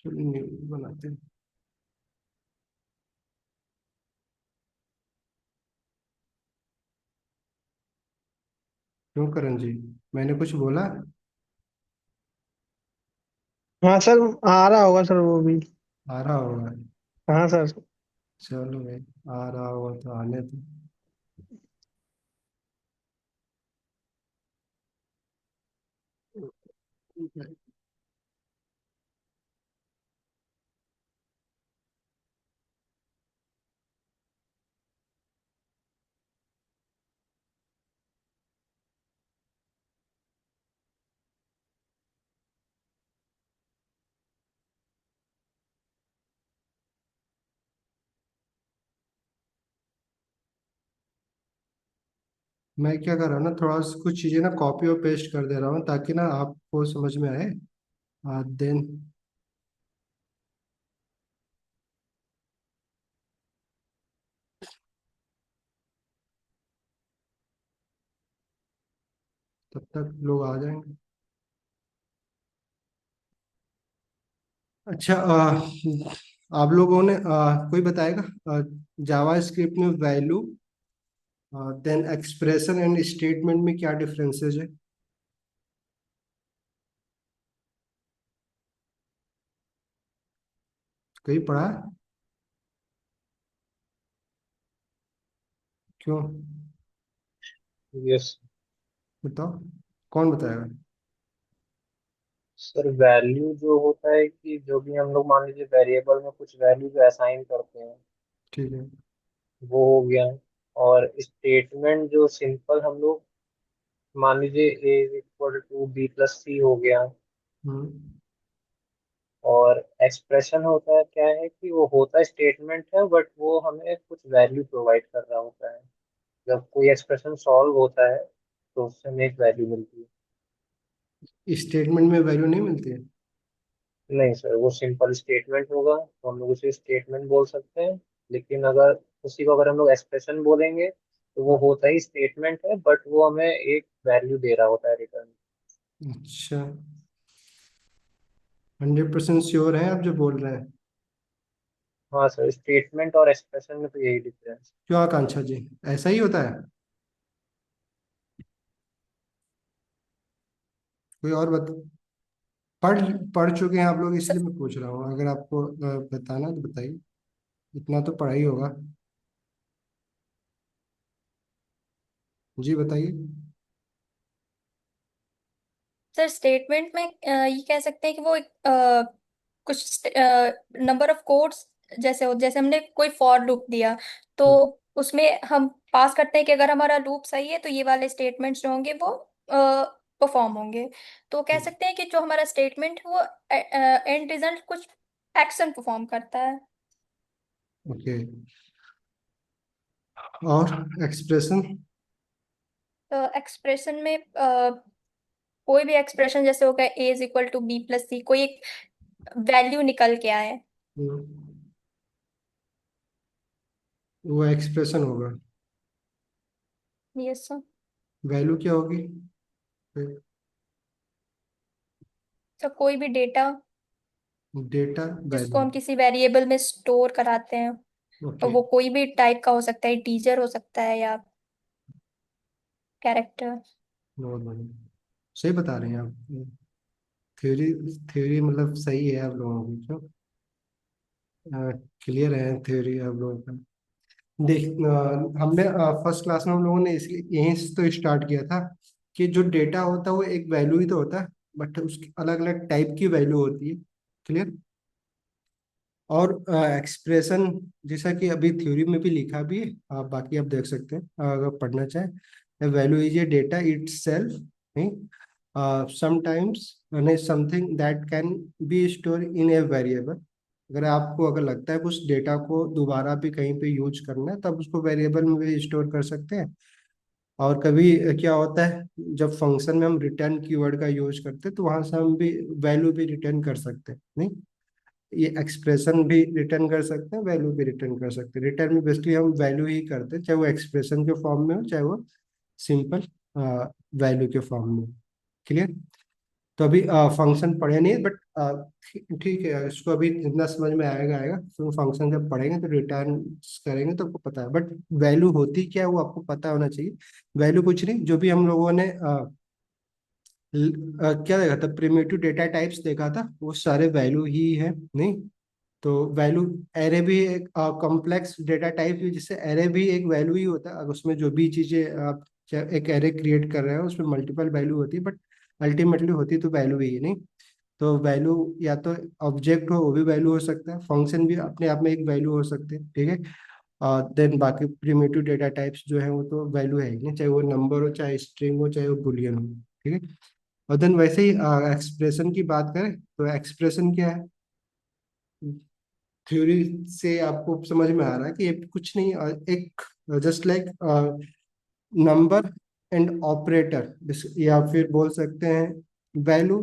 चलिए न्यू बनाते हैं। क्यों करण जी, मैंने कुछ बोला? हाँ सर। आ रहा होगा सर वो भी। आ रहा होगा। हाँ सर। चलो भाई, आ रहा होगा तो आने दो। मैं क्या कर रहा हूँ ना, थोड़ा सा कुछ चीजें ना कॉपी और पेस्ट कर दे रहा हूँ ताकि ना आपको समझ में आए। देन तब तक लोग आ जाएंगे। अच्छा, आप लोगों ने कोई बताएगा जावा स्क्रिप्ट में value then expression and statement में क्या डिफरेंसेस है? कहीं पढ़ा है? क्यों? यस बताओ, कौन बताएगा? सर। वैल्यू जो होता है कि जो भी हम लोग मान लीजिए वेरिएबल में कुछ वैल्यू जो असाइन करते हैं ठीक है। वो हो गया। और स्टेटमेंट जो सिंपल हम लोग मान लीजिए A is equal to B plus C हो गया। हम्म। और एक्सप्रेशन होता है क्या है कि वो होता स्टेटमेंट है बट वो हमें कुछ वैल्यू प्रोवाइड कर रहा होता है। जब कोई एक्सप्रेशन सॉल्व होता है तो उससे हमें एक वैल्यू मिलती है। स्टेटमेंट में वैल्यू नहीं मिलती है? नहीं सर, वो सिंपल स्टेटमेंट होगा तो हम लोग उसे स्टेटमेंट बोल सकते हैं। लेकिन अगर उसी को अगर हम लोग एक्सप्रेशन बोलेंगे तो वो हाँ। होता ही स्टेटमेंट है बट वो हमें एक वैल्यू दे रहा होता है रिटर्न। अच्छा, 100% श्योर है आप जो बोल रहे हैं? हाँ सर, स्टेटमेंट और एक्सप्रेशन में तो यही डिफरेंस। क्यों आकांक्षा जी, ऐसा ही होता है? कोई और पढ़ पढ़ चुके हैं आप लोग इसलिए मैं पूछ रहा हूँ। अगर आपको बताना तो बताइए, इतना तो पढ़ा ही होगा। जी बताइए। सर स्टेटमेंट में ये कह सकते हैं कि वो एक कुछ नंबर ऑफ कोड्स जैसे हो, जैसे हमने कोई फॉर लूप दिया तो उसमें हम पास करते हैं कि अगर हमारा लूप सही है तो ये वाले स्टेटमेंट्स जो होंगे वो परफॉर्म होंगे। तो कह सकते हैं कि जो हमारा स्टेटमेंट है वो एंड रिजल्ट कुछ एक्शन परफॉर्म करता है। ओके। और एक्सप्रेशन? तो एक्सप्रेशन में कोई भी एक्सप्रेशन जैसे होगा A is equal to B plus C, कोई एक वैल्यू निकल के आए। वो एक्सप्रेशन होगा। Yes sir. वैल्यू क्या होगी? तो कोई भी डेटा डेटा जिसको वैल्यू। हम किसी वेरिएबल में स्टोर कराते हैं, और ओके। वो कोई भी टाइप का हो सकता है, टीजर हो सकता है या कैरेक्टर। नॉर्मल। सही बता रहे हैं आप। थ्योरी थ्योरी मतलब सही है आप लोगों की जो क्लियर है थ्योरी आप लोगों का। देख, हमने फर्स्ट क्लास में हम लोगों ने इसलिए यहीं से तो स्टार्ट किया था कि जो डेटा होता है वो एक वैल्यू ही तो होता है, बट उसकी अलग अलग टाइप की वैल्यू होती है। क्लियर? और एक्सप्रेशन जैसा कि अभी थ्योरी में भी लिखा भी है, आप बाकी आप देख सकते हैं अगर पढ़ना चाहें। Value is a data it self, नहीं समटाइम्स नहीं something that can be store in a variable. अगर आपको अगर लगता है कुछ डेटा को दोबारा भी कहीं पे यूज करना है तब उसको वेरिएबल में भी स्टोर कर सकते हैं। और कभी क्या होता है, जब फंक्शन में हम रिटर्न कीवर्ड का यूज करते हैं तो वहां से हम भी वैल्यू भी रिटर्न कर सकते हैं, नहीं? ये एक्सप्रेशन भी रिटर्न कर सकते हैं, वैल्यू भी रिटर्न कर सकते हैं। रिटर्न में बेसिकली हम वैल्यू ही करते हैं, चाहे वो एक्सप्रेशन के फॉर्म में हो चाहे वो सिंपल वैल्यू के फॉर्म में। क्लियर? तो अभी फंक्शन पढ़े नहीं, बट ठीक है, इसको अभी जितना समझ में आएगा आएगा, तो फंक्शन जब पढ़ेंगे तो रिटर्न करेंगे तो आपको पता है, बट वैल्यू होती क्या है वो आपको पता होना चाहिए। वैल्यू कुछ नहीं, जो भी हम लोगों ने क्या देखा था, प्रिमिटिव डेटा टाइप्स देखा था, वो सारे वैल्यू ही है नहीं। तो वैल्यू, एरे भी एक कॉम्प्लेक्स डेटा टाइप है, जिससे एरे भी एक वैल्यू ही होता है। अगर उसमें जो भी चीजें आप एक एरे क्रिएट कर रहे हो उसमें मल्टीपल वैल्यू होती है, बट अल्टीमेटली होती तो वैल्यू ही है नहीं। तो वैल्यू या तो ऑब्जेक्ट हो वो भी वैल्यू हो सकता है, फंक्शन भी अपने आप में एक वैल्यू हो सकते हैं, ठीक है। देन बाकी प्रिमिटिव डेटा टाइप्स जो है वो तो वैल्यू है ही नहीं, चाहे वो नंबर हो, चाहे स्ट्रिंग हो, चाहे वो बुलियन हो, ठीक है। और देन वैसे ही एक्सप्रेशन की बात करें तो एक्सप्रेशन क्या है, थ्योरी से आपको समझ में आ रहा है कि ये कुछ नहीं, एक just like number and operator, या फिर बोल सकते हैं value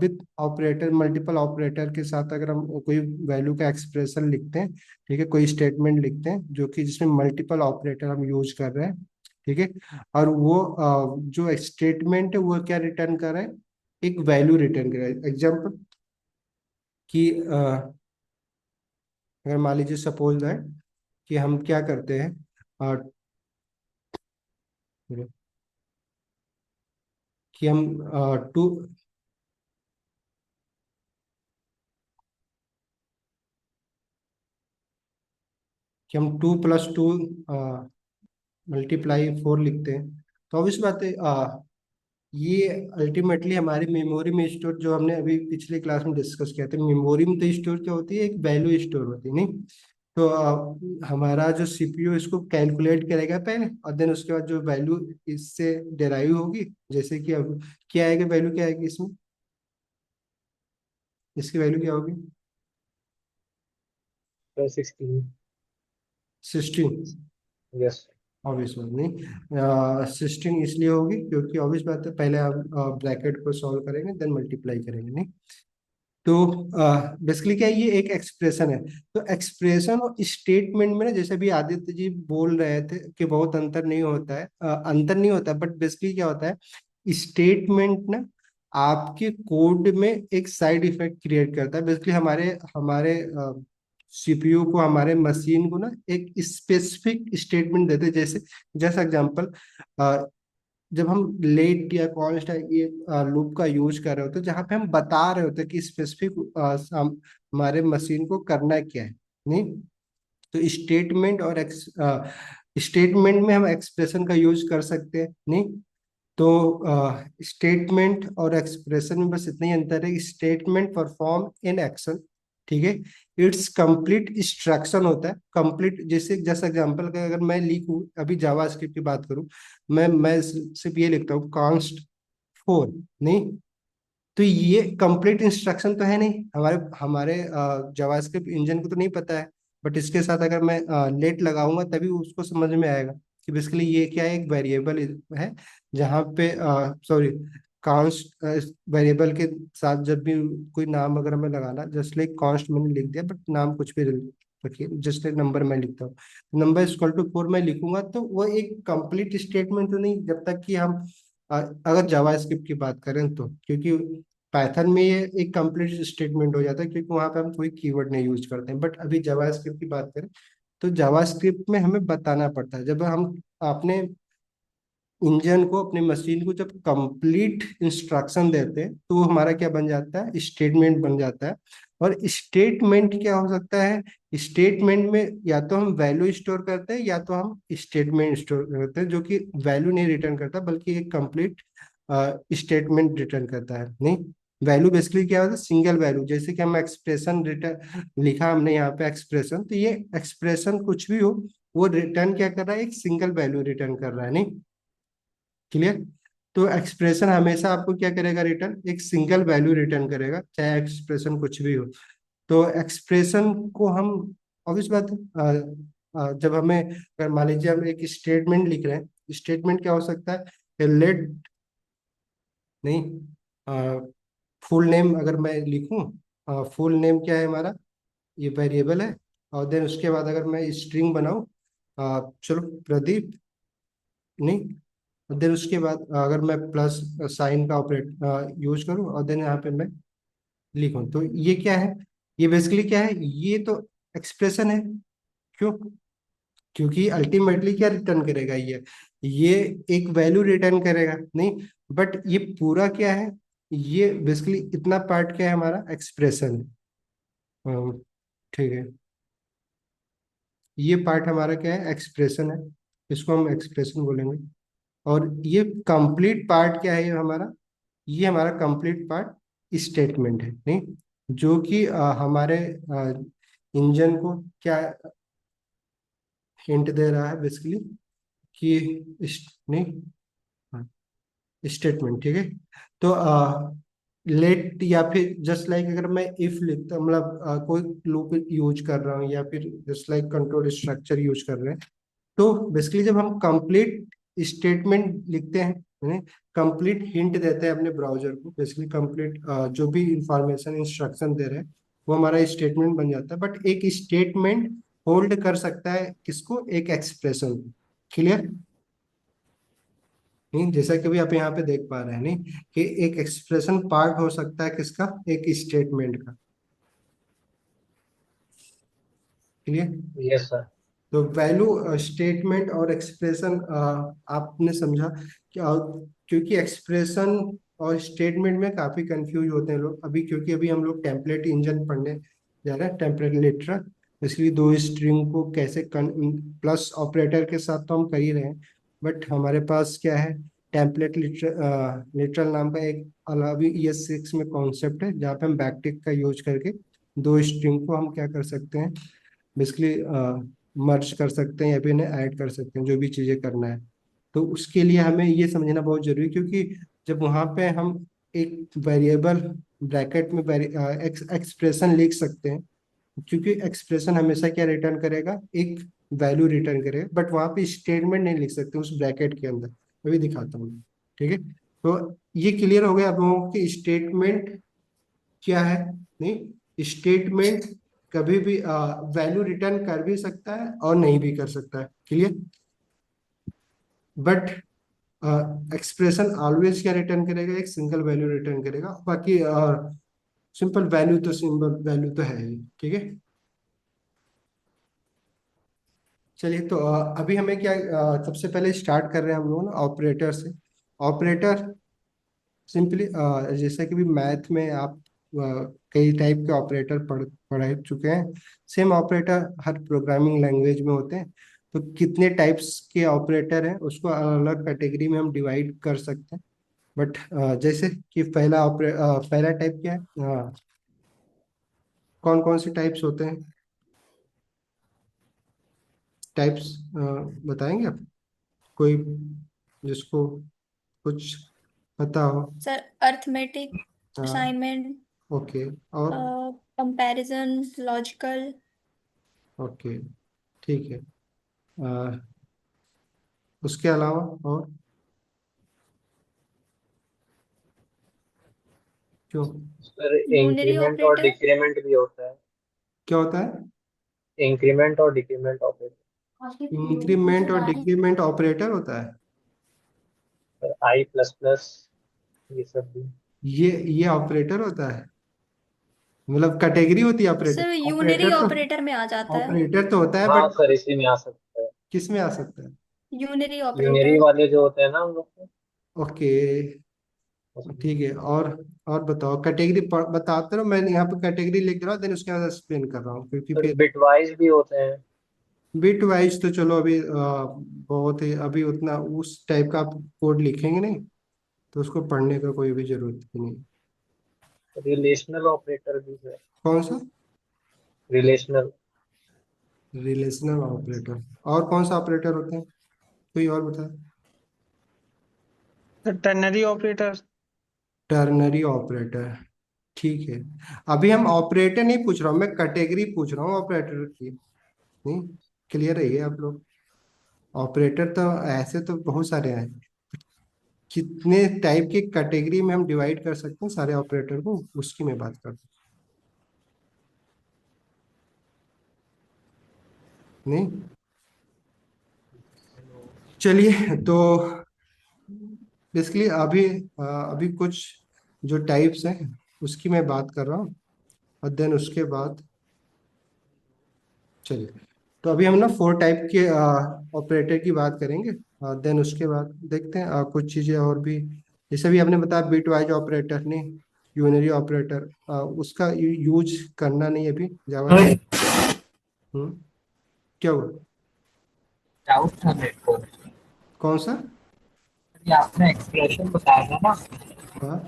with operator, multiple operator के साथ अगर हम कोई वैल्यू का एक्सप्रेशन लिखते हैं, ठीक है, कोई स्टेटमेंट लिखते हैं जो कि जिसमें मल्टीपल ऑपरेटर हम यूज कर रहे हैं, ठीक है। और वो जो स्टेटमेंट है वो क्या रिटर्न कर रहा है, एक वैल्यू रिटर्न कर रहा है। एग्जाम्पल कि अगर मान लीजिए सपोज दैट कि हम क्या करते हैं, अ, कि हम टू, कि हम 2 + 2 मल्टीप्लाई 4 लिखते हैं, तो ऑब्वियस बात है ये अल्टीमेटली हमारी मेमोरी में स्टोर, जो हमने अभी पिछले क्लास में डिस्कस किया था, मेमोरी में तो स्टोर क्या होती है, एक वैल्यू स्टोर होती है नहीं। तो हमारा जो सीपीयू इसको कैलकुलेट करेगा पहले, और देन उसके बाद जो वैल्यू इससे डेराइव होगी, जैसे कि अब क्या आएगा, वैल्यू क्या आएगी इसमें, इसकी वैल्यू क्या होगी, 16। 16। यस। ऑब्वियस बात नहीं, 16 इसलिए होगी क्योंकि ऑब्वियस बात है, पहले हम ब्रैकेट को सॉल्व करेंगे देन मल्टीप्लाई करेंगे नहीं। तो बेसिकली क्या है, ये एक एक्सप्रेशन है। तो एक्सप्रेशन और स्टेटमेंट में ना, जैसे भी आदित्य जी बोल रहे थे कि बहुत अंतर नहीं होता है, अंतर नहीं होता, बट बेसिकली क्या होता है, स्टेटमेंट ना आपके कोड में एक साइड इफेक्ट क्रिएट करता है। बेसिकली हमारे हमारे सीपीयू को, हमारे मशीन को ना एक स्पेसिफिक स्टेटमेंट देते हैं। जैसे जैसा एग्जांपल, जब हम लेट या कॉन्स्ट ये लूप का यूज कर रहे होते हैं, जहाँ पे हम बता रहे होते हैं कि स्पेसिफिक हमारे मशीन को करना क्या है नहीं। तो स्टेटमेंट और स्टेटमेंट में हम एक्सप्रेशन का यूज कर सकते हैं नहीं। तो स्टेटमेंट और एक्सप्रेशन में बस इतना ही अंतर है, स्टेटमेंट परफॉर्म इन एक्शन, ठीक है, इट्स कंप्लीट इंस्ट्रक्शन होता है, कंप्लीट। जैसे जैसा एग्जांपल का अगर मैं लिखूं, अभी जावास्क्रिप्ट की बात करूं, मैं सिर्फ ये लिखता हूँ कॉन्स्ट 4 नहीं, तो ये कंप्लीट इंस्ट्रक्शन तो है नहीं, हमारे हमारे जावास्क्रिप्ट इंजन को तो नहीं पता है। बट इसके साथ अगर मैं लेट लगाऊंगा तभी उसको समझ में आएगा कि बेसिकली ये क्या है, एक वेरिएबल है, जहाँ पे सॉरी, कांस्ट वेरिएबल के साथ जब भी कोई नाम अगर हमें लगाना, जस्ट लाइक कांस्ट मैंने लिख दिया, बट नाम कुछ भी रखिए, जस्ट एक नंबर मैं लिखता हूँ, नंबर इक्वल टू 4 मैं लिखूंगा, तो वो एक कंप्लीट स्टेटमेंट तो नहीं, जब तक कि हम अगर जावास्क्रिप्ट की बात करें तो, क्योंकि पाइथन में ये एक कंप्लीट स्टेटमेंट हो जाता है, क्योंकि वहां पे हम कोई कीवर्ड नहीं यूज करते हैं। बट अभी जावास्क्रिप्ट की बात करें तो जावास्क्रिप्ट में हमें बताना पड़ता है, जब हम अपने इंजन को, अपने मशीन को जब कंप्लीट इंस्ट्रक्शन देते हैं, तो वो हमारा क्या बन जाता है, स्टेटमेंट बन जाता है। और स्टेटमेंट क्या हो सकता है, स्टेटमेंट में या तो हम वैल्यू स्टोर करते हैं या तो हम स्टेटमेंट स्टोर करते हैं, जो कि वैल्यू नहीं रिटर्न करता बल्कि एक कंप्लीट स्टेटमेंट रिटर्न करता है नहीं। वैल्यू बेसिकली क्या होता है, सिंगल वैल्यू, जैसे कि हम एक्सप्रेशन रिटर्न लिखा हमने यहाँ पे एक्सप्रेशन, तो ये एक्सप्रेशन कुछ भी हो, वो रिटर्न क्या कर रहा है, एक सिंगल वैल्यू रिटर्न कर रहा है नहीं। क्लियर। तो एक्सप्रेशन हमेशा आपको क्या करेगा, रिटर्न एक सिंगल वैल्यू रिटर्न करेगा, चाहे एक्सप्रेशन कुछ भी हो। तो एक्सप्रेशन को हम, ऑब्वियस बात है, जब हमें अगर मान लीजिए हम एक स्टेटमेंट लिख रहे हैं, स्टेटमेंट क्या हो सकता है, लेट नहीं, फुल नेम अगर मैं लिखूं, फुल नेम क्या है हमारा, ये वेरिएबल है। और देन उसके बाद अगर मैं स्ट्रिंग बनाऊं, चलो प्रदीप नहीं, देन उसके बाद अगर मैं प्लस साइन का ऑपरेट यूज करूँ और देन यहाँ पे मैं लिखूं, तो ये क्या है, ये बेसिकली क्या है, ये तो एक्सप्रेशन है। क्यों? क्योंकि अल्टीमेटली क्या रिटर्न करेगा ये एक वैल्यू रिटर्न करेगा नहीं, बट ये पूरा क्या है, ये बेसिकली इतना पार्ट क्या है, हमारा एक्सप्रेशन है। ठीक है, ये पार्ट हमारा क्या है, एक्सप्रेशन है, इसको हम एक्सप्रेशन बोलेंगे। और ये कंप्लीट पार्ट क्या है, ये हमारा कंप्लीट पार्ट स्टेटमेंट है नहीं, जो कि हमारे इंजन को क्या हिंट दे रहा है बेसिकली कि नहीं, स्टेटमेंट। ठीक है, तो लेट या फिर जस्ट लाइक अगर मैं इफ लिखता, मतलब कोई लूप यूज कर रहा हूँ या फिर just like control structure use कर रहे हैं, तो बेसिकली जब हम कंप्लीट स्टेटमेंट लिखते हैं, कंप्लीट हिंट देते हैं अपने ब्राउजर को, बेसिकली कंप्लीट जो भी इंफॉर्मेशन इंस्ट्रक्शन दे रहे हैं वो हमारा स्टेटमेंट बन जाता है। बट एक स्टेटमेंट होल्ड कर सकता है किसको, एक एक्सप्रेशन। क्लियर? नहीं, जैसा कि भी आप यहाँ पे देख पा रहे हैं नहीं, कि एक एक्सप्रेशन पार्ट हो सकता है किसका, एक स्टेटमेंट का। क्लियर? Yes sir. तो वैल्यू स्टेटमेंट और एक्सप्रेशन आपने समझा कि क्योंकि एक्सप्रेशन और स्टेटमेंट में काफी कंफ्यूज होते हैं लोग अभी, क्योंकि अभी हम लोग टेम्पलेट इंजन पढ़ने जा रहे हैं, टेम्पलेट लिटरल। इसलिए दो स्ट्रिंग को कैसे प्लस ऑपरेटर के साथ तो हम कर ही रहे हैं, बट हमारे पास क्या है, टेम्पलेट लिटरल नाम का एक अलग ES6 में कॉन्सेप्ट है, जहाँ पे हम बैकटिक का यूज करके दो स्ट्रिंग को हम क्या कर सकते हैं, बेसिकली मर्ज कर सकते हैं या फिर इन्हें ऐड कर सकते हैं, जो भी चीज़ें करना है। तो उसके लिए हमें ये समझना बहुत जरूरी है, क्योंकि जब वहाँ पे हम एक वेरिएबल ब्रैकेट में एक्सप्रेशन लिख सकते हैं, क्योंकि एक्सप्रेशन हमेशा क्या रिटर्न करेगा, एक वैल्यू रिटर्न करेगा, बट वहाँ पे स्टेटमेंट नहीं लिख सकते उस ब्रैकेट के अंदर। मैं भी दिखाता हूँ। ठीक है, तो ये क्लियर हो गया आप लोगों को कि स्टेटमेंट क्या है नहीं, स्टेटमेंट कभी भी वैल्यू रिटर्न कर भी सकता है और नहीं भी कर सकता है। क्लियर? बट एक्सप्रेशन ऑलवेज क्या रिटर्न करेगा, एक सिंगल वैल्यू रिटर्न करेगा, बाकी सिंपल वैल्यू तो है ही। ठीक है, चलिए, तो अभी हमें क्या सबसे पहले स्टार्ट कर रहे हैं हम लोग ना ऑपरेटर से। ऑपरेटर सिंपली जैसे कि भी मैथ में आप कई टाइप के ऑपरेटर पढ़ चुके हैं, सेम ऑपरेटर हर प्रोग्रामिंग लैंग्वेज में होते हैं। तो कितने टाइप्स के ऑपरेटर हैं उसको अलग अलग कैटेगरी में हम डिवाइड कर सकते हैं। बट जैसे कि पहला टाइप क्या है, कौन कौन से टाइप्स होते हैं, टाइप्स बताएंगे आप, कोई जिसको कुछ पता हो? सर अर्थमेटिक, हाँ, असाइनमेंट, ओके, और? Comparison, logical. ओके, ठीक है, अ, उसके अलावा और? क्यों? सर यूनरी इंक्रीमेंट और ऑपरेटर। डिक्रीमेंट भी होता है। क्या होता है? इंक्रीमेंट और डिक्रीमेंट ऑपरेटर। इंक्रीमेंट और डिक्रीमेंट ऑपरेटर होता है? सर आई प्लस प्लस, ये सब भी। ये ऑपरेटर होता है, मतलब कैटेगरी होती है ऑपरेटर? सर यूनरी ऑपरेटर तो ऑपरेटर में आ जाता है। ऑपरेटर तो होता है, हाँ बट सर, इसी में आ सकता है। किस में आ सकता है? Unary unary operator. वाले जो होते हैं ना हम लोग को, ओके, उसमें। ठीक है, और बताओ कैटेगरी बताते रहो, मैं यहाँ पे कैटेगरी लिख रहा हूँ, देन उसके बाद एक्सप्लेन कर रहा हूँ, क्योंकि सर फिर बिटवाइज भी होते हैं। बिट वाइज तो चलो अभी बहुत ही अभी उतना उस टाइप का आप कोड लिखेंगे नहीं, तो उसको पढ़ने का कोई भी जरूरत ही नहीं। रिलेशनल ऑपरेटर भी है। कौन सा? रिलेशनल। Relational operator? और कौन सा ऑपरेटर होता है, कोई और बता? Ternary operator. टर्नरी ऑपरेटर, ठीक है। अभी हम ऑपरेटर नहीं पूछ रहा हूँ, मैं कैटेगरी पूछ रहा हूँ ऑपरेटर की। नहीं, क्लियर रहिए आप लोग, ऑपरेटर तो ऐसे तो बहुत सारे हैं, कितने टाइप की कैटेगरी में हम डिवाइड कर सकते हैं सारे ऑपरेटर को, उसकी मैं बात करता हूँ। नहीं, चलिए, तो बेसिकली अभी कुछ जो टाइप्स हैं उसकी मैं बात कर रहा हूँ, और देन उसके बाद चलिए, तो अभी हम ना 4 टाइप के ऑपरेटर की बात करेंगे। देन उसके बाद देखते हैं कुछ चीज़ें और भी, जैसे भी आपने बताया बिट वाइज ऑपरेटर नहीं, यूनरी ऑपरेटर, उसका यूज करना नहीं अभी जावास्क्रिप्ट। हम्म, क्या हुआ? डाउट था मेरे को। कौन सा? ये आपने एक्सप्रेशन बताया था ना, हाँ,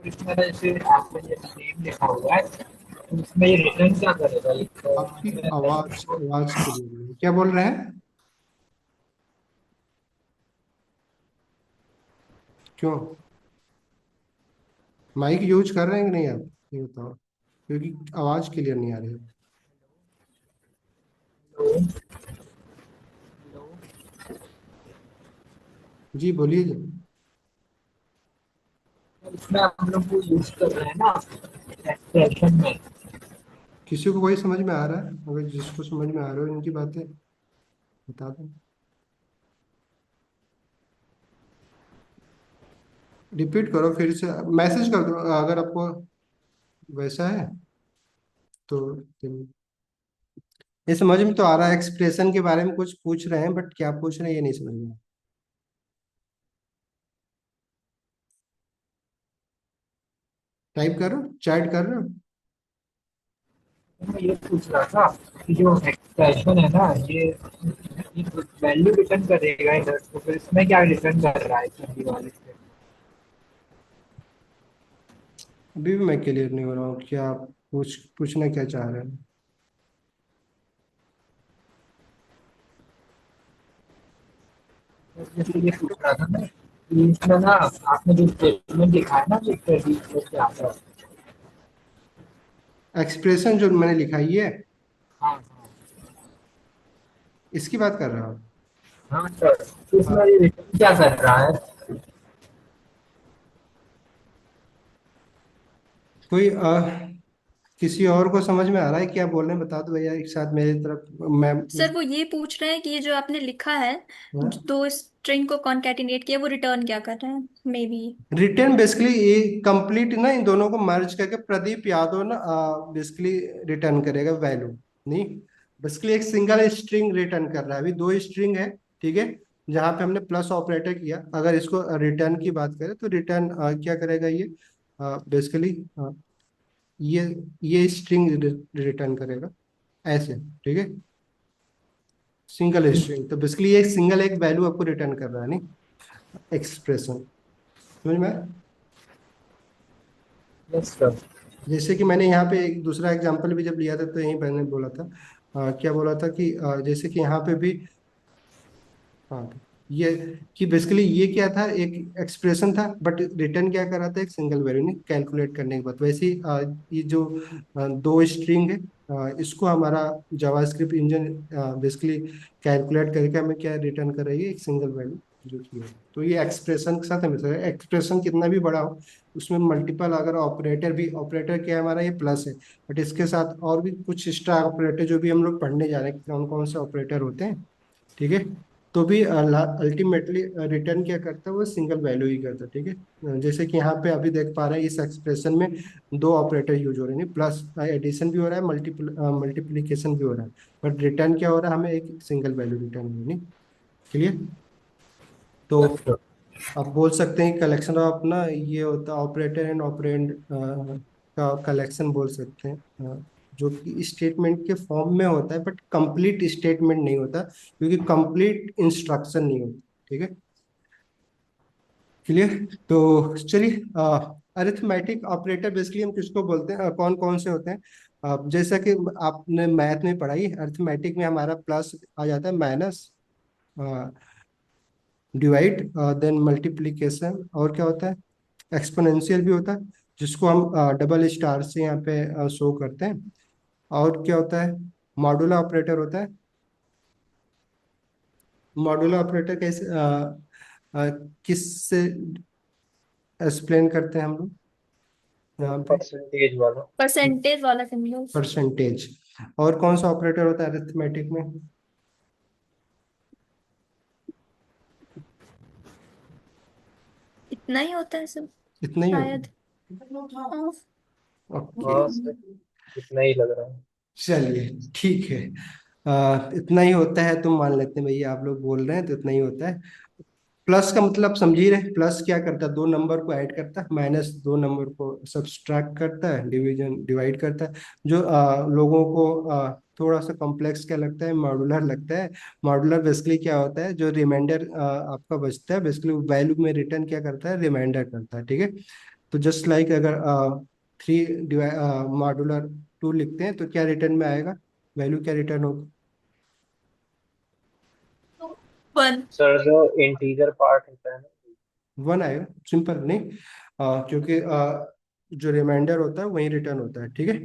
तो इसमें जैसे आपने ये नेम लिखा हुआ है, तो इसमें ये रिटर्न क्या करेगा? ये तो आपकी मैंने आवाज आवाज क्लियर नहीं है। क्या बोल रहे हैं? क्यों? माइक यूज कर रहे हैं कि नहीं आप, ये बताओ, क्योंकि आवाज क्लियर नहीं आ रही है। जी बोलिए जी। इसमें हम लोग को यूज कर रहे हैं ना एक्सप्रेशन में। किसी को कोई समझ में आ रहा है? अगर जिसको समझ में आ रहा हो इनकी बातें बता दें। रिपीट करो फिर से, मैसेज कर दो अगर आपको वैसा है तो। ये समझ में तो आ रहा है, एक्सप्रेशन के बारे में कुछ पूछ रहे हैं, बट क्या पूछ रहे हैं ये नहीं समझ में। टाइप कर रहे हो, चैट कर रहे हो? तो मैं ये पूछ रहा था कि जो एक्सप्रेशन है ना, ये वैल्यू रिटर्न करेगा इधर, तो फिर इसमें क्या रिटर्न कर रहा है हिंदी वाले से? अभी भी मैं क्लियर नहीं हो रहा हूँ, क्या आप पूछना क्या चाह रहे हैं? तो जैसे ये पूछ रहा था मैं कि इसमें ना आपने जो स्टेटमेंट लिखा है ना, जो क्रेडिट से आता है। एक्सप्रेशन जो मैंने लिखा है ये, हाँ हाँ। इसकी बात कर रहा हूँ। हाँ सर, तो इसमें हाँ, ये रिटर्न क्या कर रहा है? कोई किसी और को समझ में आ रहा है क्या बोल रहे हैं? बता दो भैया एक साथ मेरी तरफ। मैं सर वो ये पूछ रहे हैं कि ये जो आपने लिखा है, हाँ? दो स्ट्रिंग को कॉन्कैटिनेट किया, वो रिटर्न क्या कर रहे हैं मे बी। रिटर्न बेसिकली ये कंप्लीट ना, इन दोनों को मर्ज करके प्रदीप यादव ना बेसिकली रिटर्न करेगा वैल्यू। नहीं, बेसिकली एक सिंगल स्ट्रिंग रिटर्न कर रहा है, अभी 2 स्ट्रिंग है, ठीक है। जहां पे हमने प्लस ऑपरेटर किया, अगर इसको रिटर्न की बात करें तो रिटर्न क्या करेगा ये, बेसिकली ये ये स्ट्रिंग रिटर्न करेगा ऐसे, ठीक है। सिंगल स्ट्रिंग तो बेसिकली एक सिंगल एक वैल्यू आपको रिटर्न कर रहा है, नहीं एक्सप्रेशन। समझ में आया? Yes sir. जैसे कि मैंने यहाँ पे एक दूसरा एग्जांपल भी जब लिया था तो यही मैंने बोला था, क्या बोला था कि जैसे कि यहाँ पे भी, हाँ, ये कि बेसिकली ये क्या था, एक एक्सप्रेशन था, बट रिटर्न क्या कर रहा था, एक सिंगल वैल्यू नहीं कैलकुलेट करने के बाद। वैसे ही ये जो 2 स्ट्रिंग है, इसको हमारा जावास्क्रिप्ट इंजन बेसिकली कैलकुलेट करके हमें क्या रिटर्न कर रही है, एक सिंगल वैल्यू जो की है। तो ये एक्सप्रेशन के साथ हमेशा एक्सप्रेशन कितना भी बड़ा हो, उसमें मल्टीपल अगर ऑपरेटर भी, ऑपरेटर क्या है हमारा ये प्लस है, बट इसके साथ और भी कुछ एक्स्ट्रा ऑपरेटर जो भी हम लोग पढ़ने जा रहे हैं कौन कौन से ऑपरेटर होते हैं, ठीक है। तो भी अल्टीमेटली रिटर्न क्या करता है, वो सिंगल वैल्यू ही करता है, ठीक है। जैसे कि यहाँ पे अभी देख पा रहे हैं इस एक्सप्रेशन में 2 ऑपरेटर यूज हो रहे हैं, प्लस एडिशन भी हो रहा है, मल्टीप्लीकेशन भी हो रहा है, बट रिटर्न क्या हो रहा है, हमें एक सिंगल वैल्यू रिटर्न हो रही है। क्लियर? तो यस सर। आप बोल सकते हैं कलेक्शन ऑफ ना, ये होता है ऑपरेटर एंड ऑपरेंड का कलेक्शन बोल सकते हैं, जो कि स्टेटमेंट के फॉर्म में होता है, बट कंप्लीट स्टेटमेंट नहीं होता, क्योंकि कंप्लीट इंस्ट्रक्शन नहीं होता, ठीक है। क्लियर? तो चलिए, अरिथमेटिक ऑपरेटर बेसिकली हम किसको बोलते हैं, कौन कौन से होते हैं? जैसा कि आपने मैथ में पढ़ाई, अरिथमेटिक में हमारा प्लस आ जाता है, माइनस, डिवाइड, देन मल्टीप्लीकेशन, और क्या होता है, एक्सपोनेंशियल भी होता है, जिसको हम डबल स्टार से यहाँ पे शो करते हैं। और क्या होता है, मॉड्यूलर ऑपरेटर होता है। मॉड्यूलर ऑपरेटर कैसे किससे एक्सप्लेन करते हैं हम लोग यहाँ पे? परसेंटेज वाला। परसेंटेज वाला सिंबल। परसेंटेज। और कौन सा ऑपरेटर होता है अरिथमेटिक में? इतना ही होता है सब, इतना ही शायद। होता है। हाँ। ओके, हाँ सर, इतना ही लग रहा है। चलिए ठीक है। इतना ही होता है तो मान लेते हैं भैया, आप लोग बोल रहे हैं तो इतना ही होता है। प्लस का मतलब समझ ही रहे, प्लस क्या करता है, दो नंबर को ऐड करता है, माइनस दो नंबर को सब्सट्रैक्ट करता है, डिवीजन डिवाइड करता है। जो लोगों को थोड़ा सा कॉम्प्लेक्स क्या लगता है, मॉडुलर लगता है। मॉडुलर बेसिकली क्या होता है, जो रिमाइंडर आपका बचता है बेसिकली वैल्यू में रिटर्न क्या करता है, रिमाइंडर करता है, ठीक है। तो जस्ट लाइक अगर थ्री मॉडुलर टू लिखते हैं तो क्या रिटर्न में आएगा, वैल्यू क्या रिटर्न होगा। वन। सर जो इंटीजर पार्ट होता है ना। वन आएगा, सिंपल नहीं। क्योंकि जो रिमाइंडर होता है वही रिटर्न होता है, ठीक है।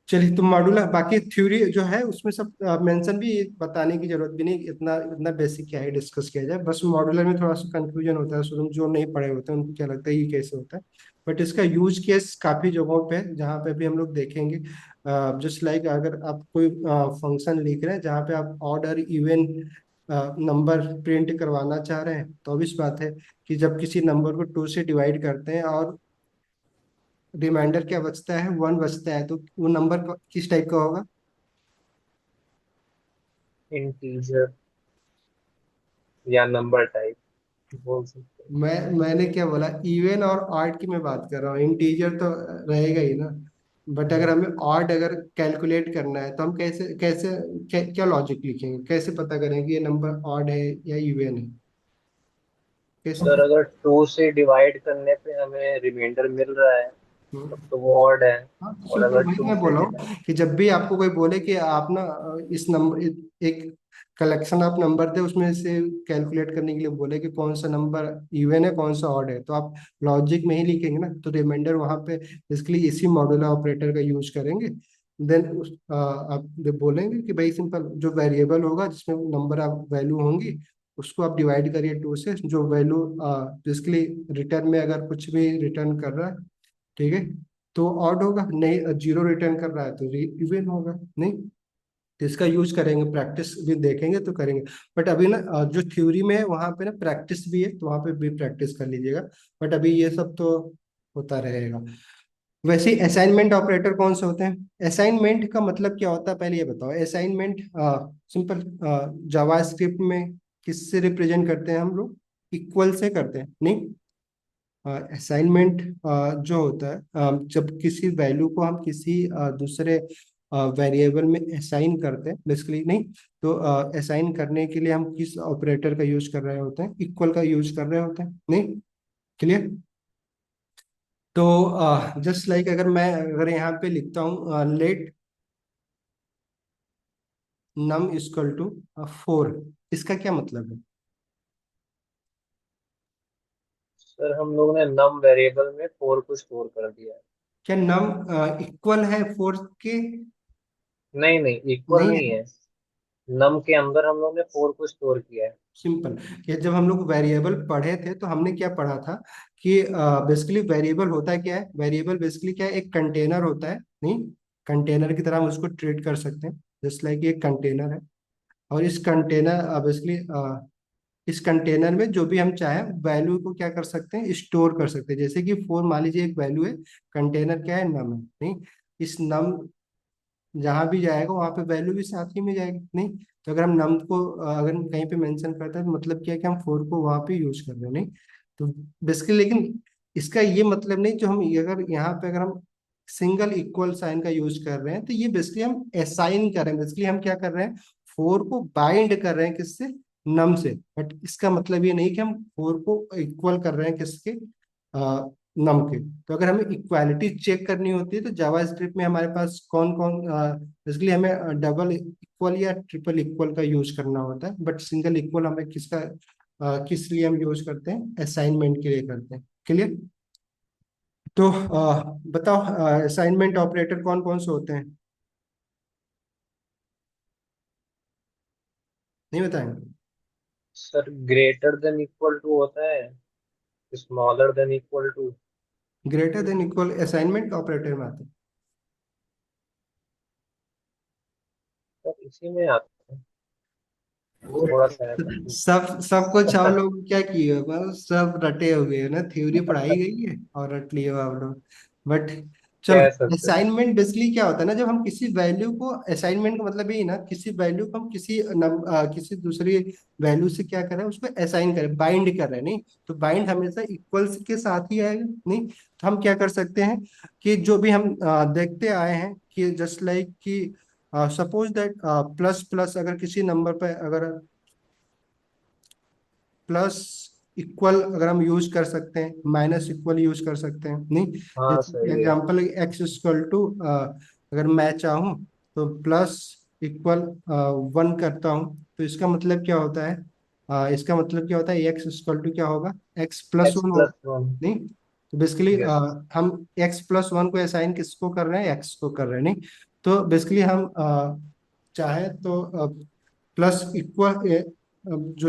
चलिए, तो मॉड्यूलर बाकी थ्योरी जो है उसमें सब मेंशन भी बताने की जरूरत भी नहीं, इतना इतना बेसिक क्या है डिस्कस किया जाए। बस मॉड्यूलर में थोड़ा सा कंफ्यूजन होता है, शुरू में जो नहीं पढ़े होते हैं उनको क्या लगता है ये कैसे होता है। बट इसका यूज केस काफी जगहों पे है जहाँ पे भी हम लोग देखेंगे। जस्ट लाइक अगर आप कोई फंक्शन लिख रहे हैं जहाँ पे आप ऑड और इवन नंबर प्रिंट करवाना चाह रहे हैं, तो obvious बात है कि जब किसी नंबर को टू से डिवाइड करते हैं और रिमाइंडर क्या बचता है, वन बचता है, तो वो नंबर किस टाइप का होगा। इंटीजर या नंबर टाइप बोल सकते हैं। मैंने क्या बोला, इवन और ऑड की मैं बात कर रहा हूँ, इंटीजर तो रहेगा ही ना। बट अगर हमें ऑड अगर कैलकुलेट करना है तो हम कैसे कैसे क्या लॉजिक लिखेंगे, कैसे पता करेंगे ये नंबर ऑड है या इवन है, कैसे। सर अगर 2 से डिवाइड करने पे हमें रिमाइंडर मिल रहा है तब हम्म। तो वो ऑड है। हाँ, और सिंपल अगर वही 2 मैं से बोला हूँ कि जब भी आपको कोई बोले कि आप ना इस नंबर एक कलेक्शन ऑफ नंबर थे उसमें से कैलकुलेट करने के लिए बोले कि कौन सा नंबर इवन है कौन सा ऑड है, तो आप लॉजिक में ही लिखेंगे ना, तो रिमाइंडर वहां पे बेसिकली इसी मॉड्यूलर ऑपरेटर का यूज करेंगे। देन आप जब बोलेंगे कि भाई सिंपल जो वेरिएबल होगा जिसमें नंबर ऑफ वैल्यू होंगी उसको आप डिवाइड करिए टू से, जो वैल्यू बेसिकली रिटर्न में अगर कुछ भी रिटर्न कर रहा है, ठीक है, तो ऑड होगा, नहीं जीरो रिटर्न कर रहा है तो इवन होगा, नहीं। तो इसका यूज करेंगे, प्रैक्टिस भी देखेंगे तो करेंगे। बट अभी ना जो थ्योरी में है वहां पे ना प्रैक्टिस भी है, तो वहां पे भी प्रैक्टिस कर लीजिएगा। बट अभी ये सब तो होता रहेगा। वैसे असाइनमेंट ऑपरेटर कौन से होते हैं, असाइनमेंट का मतलब क्या होता है पहले ये बताओ। असाइनमेंट सिंपल जावा स्क्रिप्ट में किससे रिप्रेजेंट करते हैं हम लोग, इक्वल से करते हैं, नहीं। असाइनमेंट जो होता है जब किसी वैल्यू को हम किसी दूसरे वेरिएबल में असाइन करते हैं बेसिकली, नहीं। तो असाइन करने के लिए हम किस ऑपरेटर का यूज कर रहे होते हैं, इक्वल का यूज कर रहे होते हैं, नहीं। क्लियर। तो जस्ट लाइक अगर यहाँ पे लिखता हूँ लेट नम इक्वल टू 4, इसका क्या मतलब है। सर हम लोग ने नम वेरिएबल में 4 को स्टोर कर दिया है। क्या नम इक्वल है 4 के। नहीं नहीं, इक्वल नहीं नहीं है, है। नम के अंदर हम लोग ने 4 को स्टोर किया है। सिंपल। कि जब हम लोग वेरिएबल पढ़े थे तो हमने क्या पढ़ा था कि बेसिकली वेरिएबल होता है क्या है, वेरिएबल बेसिकली क्या है, एक कंटेनर होता है, नहीं। कंटेनर की तरह हम उसको ट्रीट कर सकते हैं, जस्ट लाइक ये कंटेनर है। और इस कंटेनर बेसिकली इस कंटेनर में जो भी हम चाहें वैल्यू को क्या कर सकते हैं, स्टोर कर सकते हैं। जैसे कि 4 मान लीजिए एक वैल्यू है, कंटेनर क्या है, नम है, नहीं। इस नम जहां भी जाएगा वहां पे वैल्यू भी साथ ही में जाएगी, नहीं। तो अगर हम नम को अगर कहीं पे मेंशन करते हैं तो मतलब क्या है कि हम 4 को वहां पे यूज कर रहे हैं, नहीं। तो बेसिकली लेकिन इसका ये मतलब नहीं, जो हम अगर यहाँ पे अगर हम सिंगल इक्वल साइन का यूज कर रहे हैं तो ये बेसिकली हम असाइन कर रहे हैं, बेसिकली हम क्या कर रहे हैं, 4 को बाइंड कर रहे हैं किससे, नम से। बट इसका मतलब ये नहीं कि हम 4 को इक्वल कर रहे हैं किसके, नम के। तो अगर हमें इक्वालिटी चेक करनी होती है तो जावा स्क्रिप्ट में हमारे पास कौन कौन बेसिकली हमें डबल इक्वल या ट्रिपल इक्वल का यूज करना होता है, बट सिंगल इक्वल हमें किसका किस लिए हम यूज करते हैं, असाइनमेंट के लिए करते हैं। क्लियर। तो बताओ असाइनमेंट ऑपरेटर कौन कौन से होते हैं, नहीं बताएंगे। Sir greater than equal to होता है, smaller than equal to. Greater than equal assignment operator में आते हैं। सर इसी में आता है। वो थोड़ा सा है कंफ्यूज। सब कुछ आप लोग क्या किए हो, मतलब सब रटे हुए है ना, थ्योरी पढ़ाई गई है और रट लिए हो आप लोग। बट चलो, कह सकते हैं। असाइनमेंट बेसिकली क्या होता है ना, जब हम किसी वैल्यू को, असाइनमेंट का मतलब यही ना, किसी वैल्यू को हम किसी दूसरी वैल्यू से क्या कर रहे हैं, उसको असाइन कर रहे हैं, बाइंड कर रहे हैं। नहीं, तो बाइंड हमेशा इक्वल्स के साथ ही आएगा। नहीं, तो हम क्या कर सकते हैं कि जो भी हम देखते आए हैं कि जस्ट लाइक कि सपोज दैट प्लस प्लस, अगर किसी नंबर पे अगर प्लस इक्वल अगर हम यूज कर सकते हैं, माइनस इक्वल यूज कर सकते हैं। नहीं, हाँ जैसे सही है। एग्जांपल एक्स इक्वल टू, अगर मैं चाहूँ तो प्लस इक्वल 1 करता हूँ, तो इसका मतलब क्या होता है, इसका मतलब क्या होता है, एक्स इक्वल टू क्या होगा, x plus x one plus होगा। वन नहीं, तो बेसिकली यस। हम एक्स प्लस वन को असाइन किसको कर रहे हैं, एक्स को कर रहे हैं। नहीं, तो बेसिकली हम चाहे तो प्लस इक्वल, जो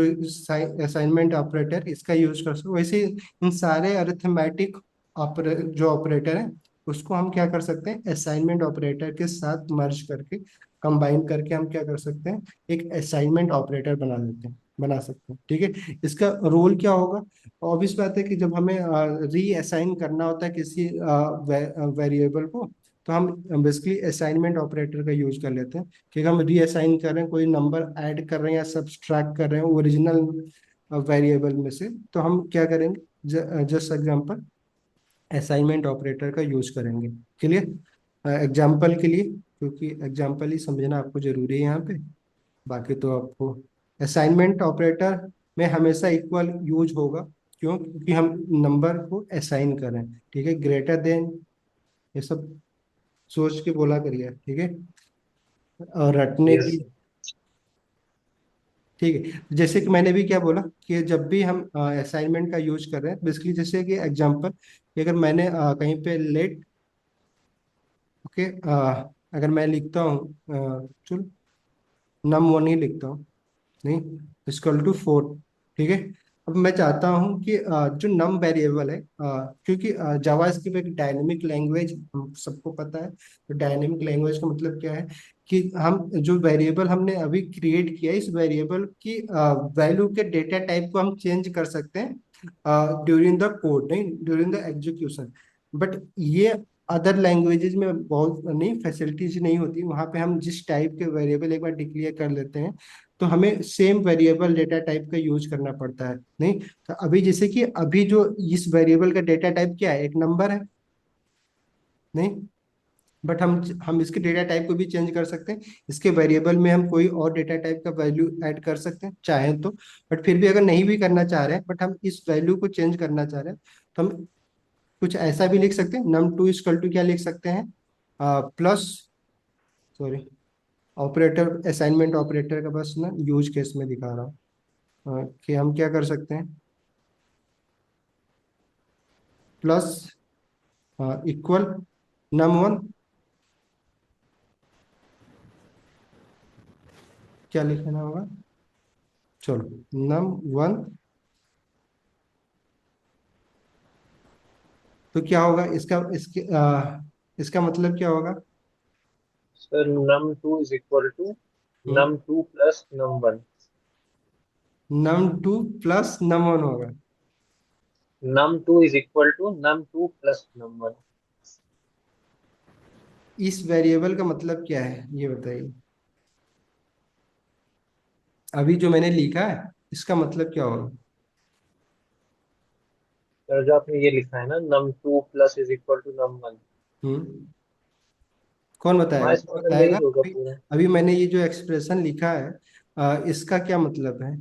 असाइनमेंट ऑपरेटर इसका यूज कर सकते, वैसे इन सारे अरिथमेटिक जो ऑपरेटर है उसको हम क्या कर सकते हैं, असाइनमेंट ऑपरेटर के साथ मर्ज करके, कंबाइन करके हम क्या कर सकते हैं, एक असाइनमेंट ऑपरेटर बना सकते हैं। ठीक है, इसका रोल क्या होगा, ऑब्वियस बात है कि जब हमें री असाइन करना होता है किसी वेरिएबल को, तो हम बेसिकली असाइनमेंट ऑपरेटर का यूज कर लेते हैं कि हम रीअसाइन कर रहे हैं, कोई नंबर ऐड कर रहे हैं या सब्सट्रैक्ट कर रहे हैं ओरिजिनल वेरिएबल में से, तो हम क्या करेंगे, जस्ट एग्जांपल असाइनमेंट ऑपरेटर का यूज करेंगे। क्लियर, एग्जांपल के लिए, क्योंकि एग्जांपल ही समझना आपको जरूरी है यहाँ पे, बाकी तो आपको असाइनमेंट ऑपरेटर में हमेशा इक्वल यूज होगा। क्यों, क्योंकि हम नंबर को असाइन कर रहे हैं। ठीक है, ग्रेटर देन, ये सब सोच के बोला करिए। ठीक है, और रटने यस। की, ठीक है, जैसे कि मैंने भी क्या बोला कि जब भी हम असाइनमेंट का यूज कर रहे हैं, बेसिकली जैसे कि एग्जांपल कि अगर मैंने कहीं पे लेट, ओके, अगर मैं लिखता हूँ, चलो नम वन ही लिखता हूँ। नहीं, इक्वल टू 4। ठीक है, अब मैं चाहता हूँ कि जो नम वेरिएबल है, क्योंकि जावास्क्रिप्ट एक डायनेमिक लैंग्वेज, हम सबको पता है, तो डायनेमिक लैंग्वेज का मतलब क्या है कि हम जो वेरिएबल हमने अभी क्रिएट किया है, इस वेरिएबल की वैल्यू के डेटा टाइप को हम चेंज कर सकते हैं ड्यूरिंग द कोड, नहीं ड्यूरिंग द एग्जीक्यूशन। बट ये अदर लैंग्वेजेस में बहुत नहीं, फैसिलिटीज नहीं होती, वहाँ पे हम जिस टाइप के वेरिएबल एक बार डिक्लेयर कर लेते हैं, तो हमें सेम वेरिएबल डेटा टाइप का यूज करना पड़ता है। नहीं, तो अभी जैसे कि अभी जो इस वेरिएबल का डेटा टाइप क्या है, एक नंबर है। नहीं, बट हम इसके डेटा टाइप को भी चेंज कर सकते हैं, इसके वेरिएबल में हम कोई और डेटा टाइप का वैल्यू ऐड कर सकते हैं चाहे तो। बट फिर भी अगर नहीं भी करना चाह रहे हैं, बट हम इस वैल्यू को चेंज करना चाह रहे हैं, तो हम कुछ ऐसा भी लिख सकते हैं, num2 टू इक्वल टू क्या लिख सकते हैं, plus, sorry, operator, assignment operator का बस ना यूज केस में दिखा रहा हूँ, कि हम क्या कर सकते हैं, प्लस इक्वल num1, क्या लिखना होगा, चलो num1, तो क्या होगा इसका मतलब क्या होगा, sir num two is equal to num two plus num one. num2 plus num1 होगा। Num two is equal to num two plus num one. इस वेरिएबल का मतलब क्या है ये बताइए, अभी जो मैंने लिखा है इसका मतलब क्या होगा। सर जो आपने ये लिखा है ना, num two plus is equal to num one, hmm कौन हाँ बताएगा, इसका कौन मतलब बताएगा, यही होगा अभी पूरा। अभी मैंने ये जो एक्सप्रेशन लिखा है, इसका क्या मतलब है,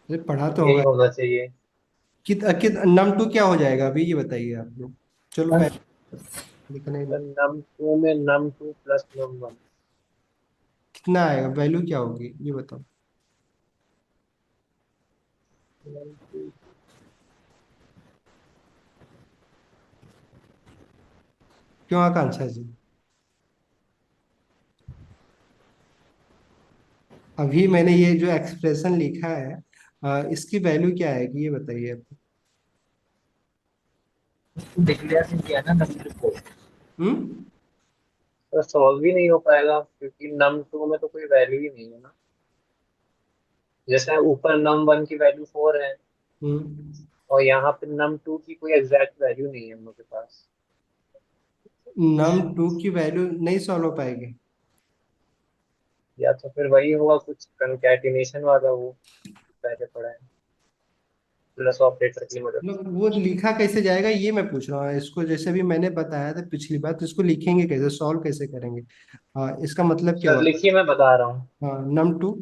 अरे पढ़ा तो यही होगा। होना चाहिए। num2 क्या हो जाएगा अभी ये बताइए आप लोग, चलो मैं सर लिखने, नम टू में num two plus num one. कितना आएगा, वैल्यू क्या होगी ये बताओ। नम टू क्यों आकांक्षा जी, अभी मैंने ये जो एक्सप्रेशन लिखा है, इसकी वैल्यू क्या आएगी ये बताइए आप। उसको डिक्लेयर नहीं किया ना नंबर को, हम्म। तो सॉल्व भी नहीं हो पाएगा क्योंकि नम टू में तो कोई वैल्यू ही नहीं है ना। जैसे ऊपर नम वन की वैल्यू 4 है, हम्म। और यहाँ पे नम टू की कोई एग्जैक्ट वैल्यू नहीं है हम लोग के पास। नम टू की वैल्यू नहीं सॉल्व हो पाएगी। या तो फिर वही होगा कुछ कंकैटिनेशन वाला, वो पहले पढ़ा है, प्लस ऑपरेटर की मदद से। मतलब वो लिखा कैसे जाएगा ये मैं पूछ रहा हूँ इसको, जैसे भी मैंने बताया था पिछली बार, तो इसको लिखेंगे कैसे, सॉल्व कैसे करेंगे? इसका मतलब क्या सर होगा? लिखिए, मैं बता रहा हूँ। हाँ, num two.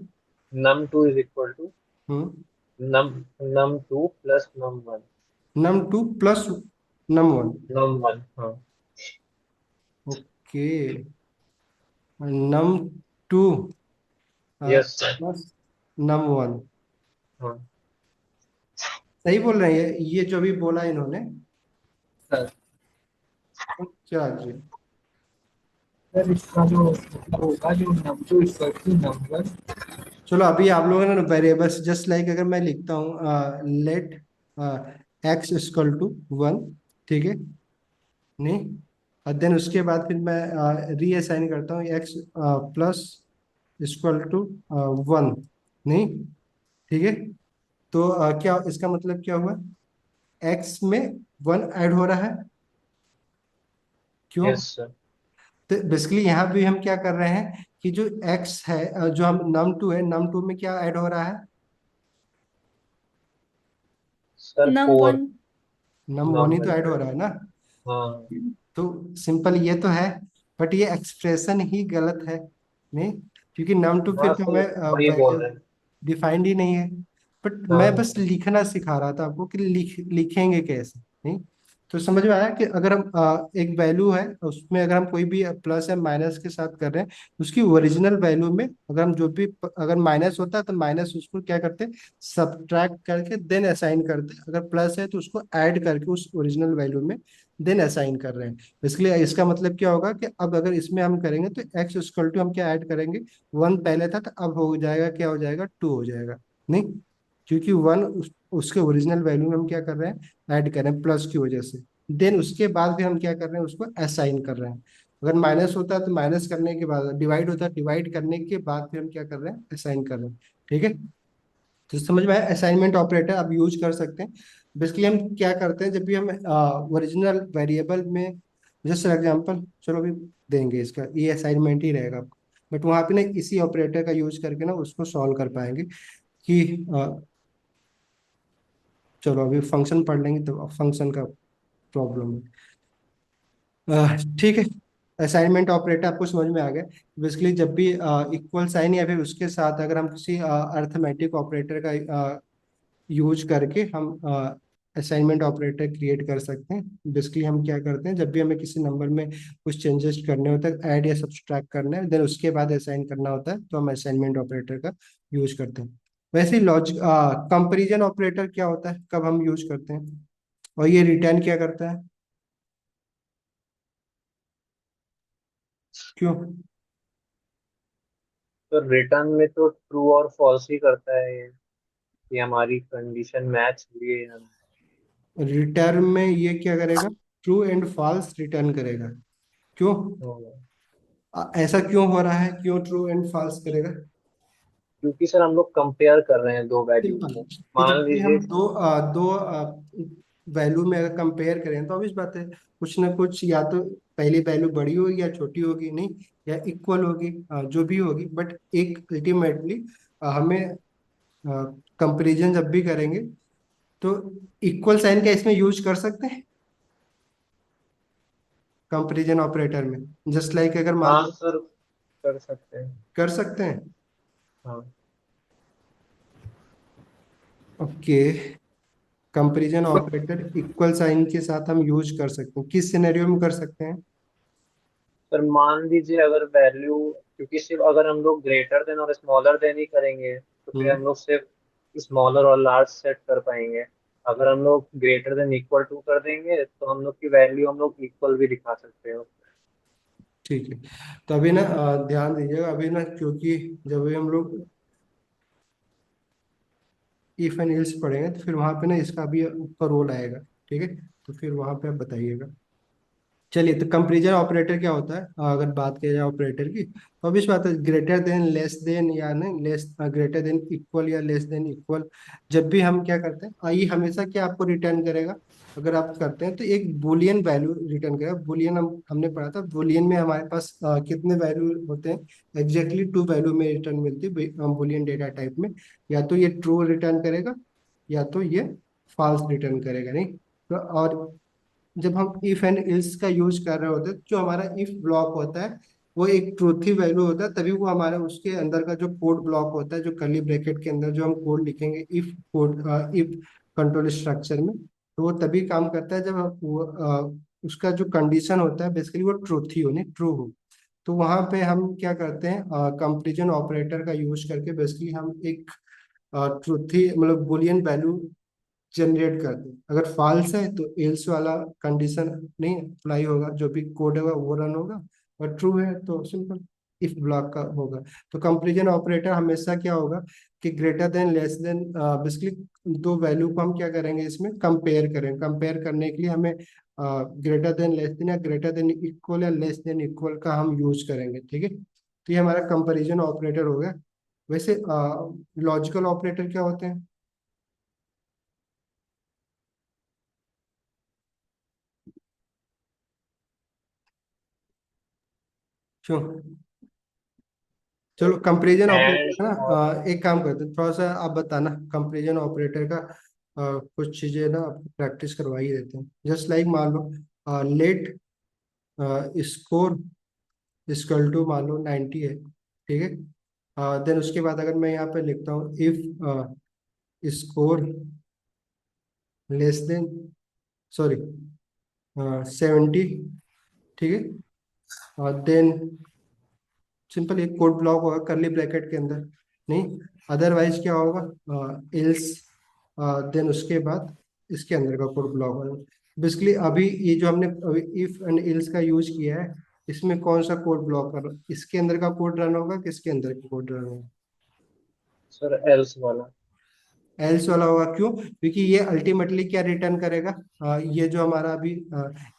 Num two is equal to hmm. Num num two plus num one. Num two plus num one. Num one, हाँ। Okay. Num two yes sir. Plus num one. हाँ सही बोल रहे हैं ये जो भी बोला इन्होंने? सर। अच्छा जी। सर इसका जो मतलब होगा, जो num two equal to num one. चलो अभी आप लोगों ने वेरिएबल्स, जस्ट लाइक अगर मैं लिखता हूँ let X equal to one, ठीक है, नहीं, और देन उसके बाद फिर मैं रीअसाइन करता हूँ X plus equal to one, नहीं, ठीक है, तो क्या इसका मतलब क्या हुआ? एक्स में वन ऐड हो रहा है, क्यों? Yes sir. तो बेसिकली यहाँ भी हम क्या कर रहे हैं कि जो एक्स है, जो हम नम टू है, नम टू में क्या ऐड हो रहा है? सर नम 4। वन। नम वन नम ही तो वन ऐड हो सर। रहा है ना। हाँ तो सिंपल ये तो है, बट ये एक्सप्रेशन ही गलत है, नहीं, क्योंकि नम टू हाँ फिर तो सर, वही बोल हमें रहे हैं। डिफाइंड ही नहीं है। बट मैं हाँ बस लिखना सिखा रहा था आपको कि लिखेंगे कैसे, नहीं। तो समझ में आया कि अगर हम एक वैल्यू है, उसमें अगर हम कोई भी प्लस या माइनस के साथ कर रहे हैं, उसकी ओरिजिनल वैल्यू में अगर हम जो भी अगर माइनस होता है तो माइनस उसको क्या करते हैं, सब्ट्रैक्ट करके देन असाइन करते हैं, अगर प्लस है तो उसको ऐड करके उस ओरिजिनल वैल्यू में देन असाइन कर रहे हैं। इसलिए इसका मतलब क्या होगा कि अब अगर इसमें हम करेंगे तो एक्स इक्वल टू हम क्या ऐड करेंगे, वन पहले था तो अब हो जाएगा, क्या हो जाएगा, टू हो जाएगा, नहीं, क्योंकि वन उसके ओरिजिनल वैल्यू में हम क्या कर रहे हैं, ऐड कर रहे हैं प्लस की वजह से। देन उसके बाद भी हम क्या कर रहे हैं, उसको असाइन कर रहे हैं। अगर माइनस होता है तो माइनस करने के बाद, डिवाइड होता है डिवाइड करने के बाद फिर हम क्या कर रहे हैं, असाइन कर रहे हैं, ठीक है। तो समझ में आया, असाइनमेंट ऑपरेटर आप यूज कर सकते हैं। बेसिकली हम क्या करते हैं जब भी हम ओरिजिनल वेरिएबल में, जस्ट फॉर एग्जांपल, चलो अभी देंगे इसका, ये असाइनमेंट ही रहेगा आपको, बट वहाँ पे ना इसी ऑपरेटर का यूज करके ना उसको सॉल्व कर पाएंगे कि चलो अभी फंक्शन पढ़ लेंगे तो फंक्शन का प्रॉब्लम है। ठीक है। असाइनमेंट ऑपरेटर आपको समझ में आ गया। बेसिकली जब भी इक्वल साइन या फिर उसके साथ अगर हम किसी अर्थमेटिक ऑपरेटर का यूज करके हम असाइनमेंट ऑपरेटर क्रिएट कर सकते हैं। बेसिकली हम क्या करते हैं, जब भी हमें किसी नंबर में कुछ चेंजेस करने होते हैं, ऐड या सब्सट्रैक्ट करना है, देन उसके बाद असाइन करना होता है, तो हम असाइनमेंट ऑपरेटर का यूज करते हैं। वैसे ही लॉजिक कंपैरिजन ऑपरेटर क्या होता है, कब हम यूज करते हैं, और ये रिटर्न क्या करता है, क्यों? तो रिटर्न में तो ट्रू और फॉल्स ही करता है ये, कि हमारी कंडीशन मैच हुई है या नहीं। रिटर्न में ये क्या करेगा, ट्रू एंड फॉल्स रिटर्न करेगा, क्यों? हाँ। ऐसा क्यों हो रहा है, क्यों ट्रू एंड फॉल्स करेगा? क्योंकि सर हम लोग कंपेयर कर रहे हैं दो वैल्यू सिंपल, को। कि मान जब भी हम लीजिए। दो वैल्यू में अगर कंपेयर करें तो ऑब्वियस बात है, कुछ ना कुछ या तो पहली वैल्यू बड़ी होगी या छोटी होगी, नहीं, या इक्वल होगी, जो भी होगी, बट एक अल्टीमेटली हमें कंपैरिजन जब भी करेंगे तो इक्वल साइन का इसमें यूज कर सकते हैं कंपैरिजन ऑपरेटर में, जस्ट लाइक अगर मान हाँ लो, सर, कर सकते हैं। कर सकते हैं। हाँ okay. Comparison operator equal sign के साथ हम यूज कर सकते हैं, किस सिनेरियो में कर सकते हैं? सर, मान लीजिए अगर वैल्यू, क्योंकि सिर्फ अगर हम लोग ग्रेटर देन और स्मॉलर देन ही करेंगे तो फिर हम्म। हम लोग सिर्फ स्मॉलर और लार्ज सेट कर पाएंगे। अगर हम लोग ग्रेटर देन इक्वल टू कर देंगे तो हम लोग की वैल्यू हम लोग इक्वल भी दिखा सकते हो। ठीक है। तो अभी ना ध्यान दीजिएगा अभी ना, क्योंकि जब भी हम लोग इफ एंड एल्स पढ़ेंगे तो फिर वहां पे ना इसका भी ऊपर रोल आएगा, ठीक है। तो फिर वहां पे आप बताइएगा। चलिए, तो कंपैरिजन ऑपरेटर क्या होता है? अगर बात की जाए ऑपरेटर की, तो obvious बात है, ग्रेटर देन, लेस देन, या नहीं लेस, ग्रेटर देन इक्वल या लेस देन इक्वल। जब भी हम क्या करते हैं, ये हमेशा क्या आपको रिटर्न करेगा? अगर आप करते हैं तो एक बुलियन वैल्यू रिटर्न करेगा। बुलियन हमने पढ़ा था, बुलियन में हमारे पास कितने वैल्यू होते हैं? एग्जैक्टली 2 वैल्यू में रिटर्न मिलती है बुलियन डेटा टाइप में। या तो ये ट्रू रिटर्न करेगा, या तो ये फॉल्स रिटर्न करेगा, नहीं तो। और जब हम इफ एंड इल्स का यूज कर रहे होते हैं, जो हमारा इफ ब्लॉक होता है वो एक ट्रूथी वैल्यू होता है, तभी वो हमारा उसके अंदर का जो कोड ब्लॉक होता है, जो कर्ली ब्रैकेट के अंदर जो हम कोड लिखेंगे if code, if control structure में, तो वो तभी काम करता है जब उसका जो कंडीशन होता है बेसिकली वो ट्रूथी हो, नहीं ट्रू हो। तो वहां पे हम क्या करते हैं, कंपैरिजन ऑपरेटर का यूज करके बेसिकली हम एक ट्रूथी मतलब बुलियन वैल्यू जनरेट कर दे। अगर फॉल्स है तो एल्स वाला कंडीशन नहीं अप्लाई होगा, जो भी कोड होगा वो रन होगा। और ट्रू है तो सिंपल इफ ब्लॉक का होगा। तो कंपैरिजन ऑपरेटर हमेशा क्या होगा कि greater than, less than, basically दो वैल्यू को हम क्या करेंगे, इसमें कंपेयर करेंगे। कंपेयर करने के लिए हमें ग्रेटर देन, लेस देन, या ग्रेटर देन इक्वल या लेस देन इक्वल का हम यूज करेंगे, ठीक है। तो ये हमारा कंपैरिजन ऑपरेटर हो गया। वैसे लॉजिकल ऑपरेटर क्या होते हैं? क्यों? चलो, कंपैरिजन एंड ऑपरेटर ना, और एक काम करते हैं, थोड़ा सा आप बताना कंपैरिजन ऑपरेटर का। कुछ चीजें ना आपको प्रैक्टिस करवा ही देते हैं। जस्ट लाइक मान लो, लेट स्कोर इक्वल टू मान लो 90 है, ठीक है। देन उसके बाद अगर मैं यहाँ पे लिखता हूँ if score less than, sorry, 70, ठीक है। देन सिंपल एक कोड ब्लॉक होगा कर्ली ब्रैकेट के अंदर, नहीं अदरवाइज क्या होगा, एल्स, देन उसके बाद इसके अंदर का कोड ब्लॉक होगा। बेसिकली अभी ये जो हमने अभी इफ एंड एल्स का यूज किया है, इसमें कौन सा कोड ब्लॉक कर रहा है? इसके अंदर का कोड रन होगा, किसके अंदर का कोड रन होगा? सर एल्स वाला। एल्स वाला होगा। क्यों? क्योंकि ये अल्टीमेटली क्या रिटर्न करेगा, ये जो हमारा अभी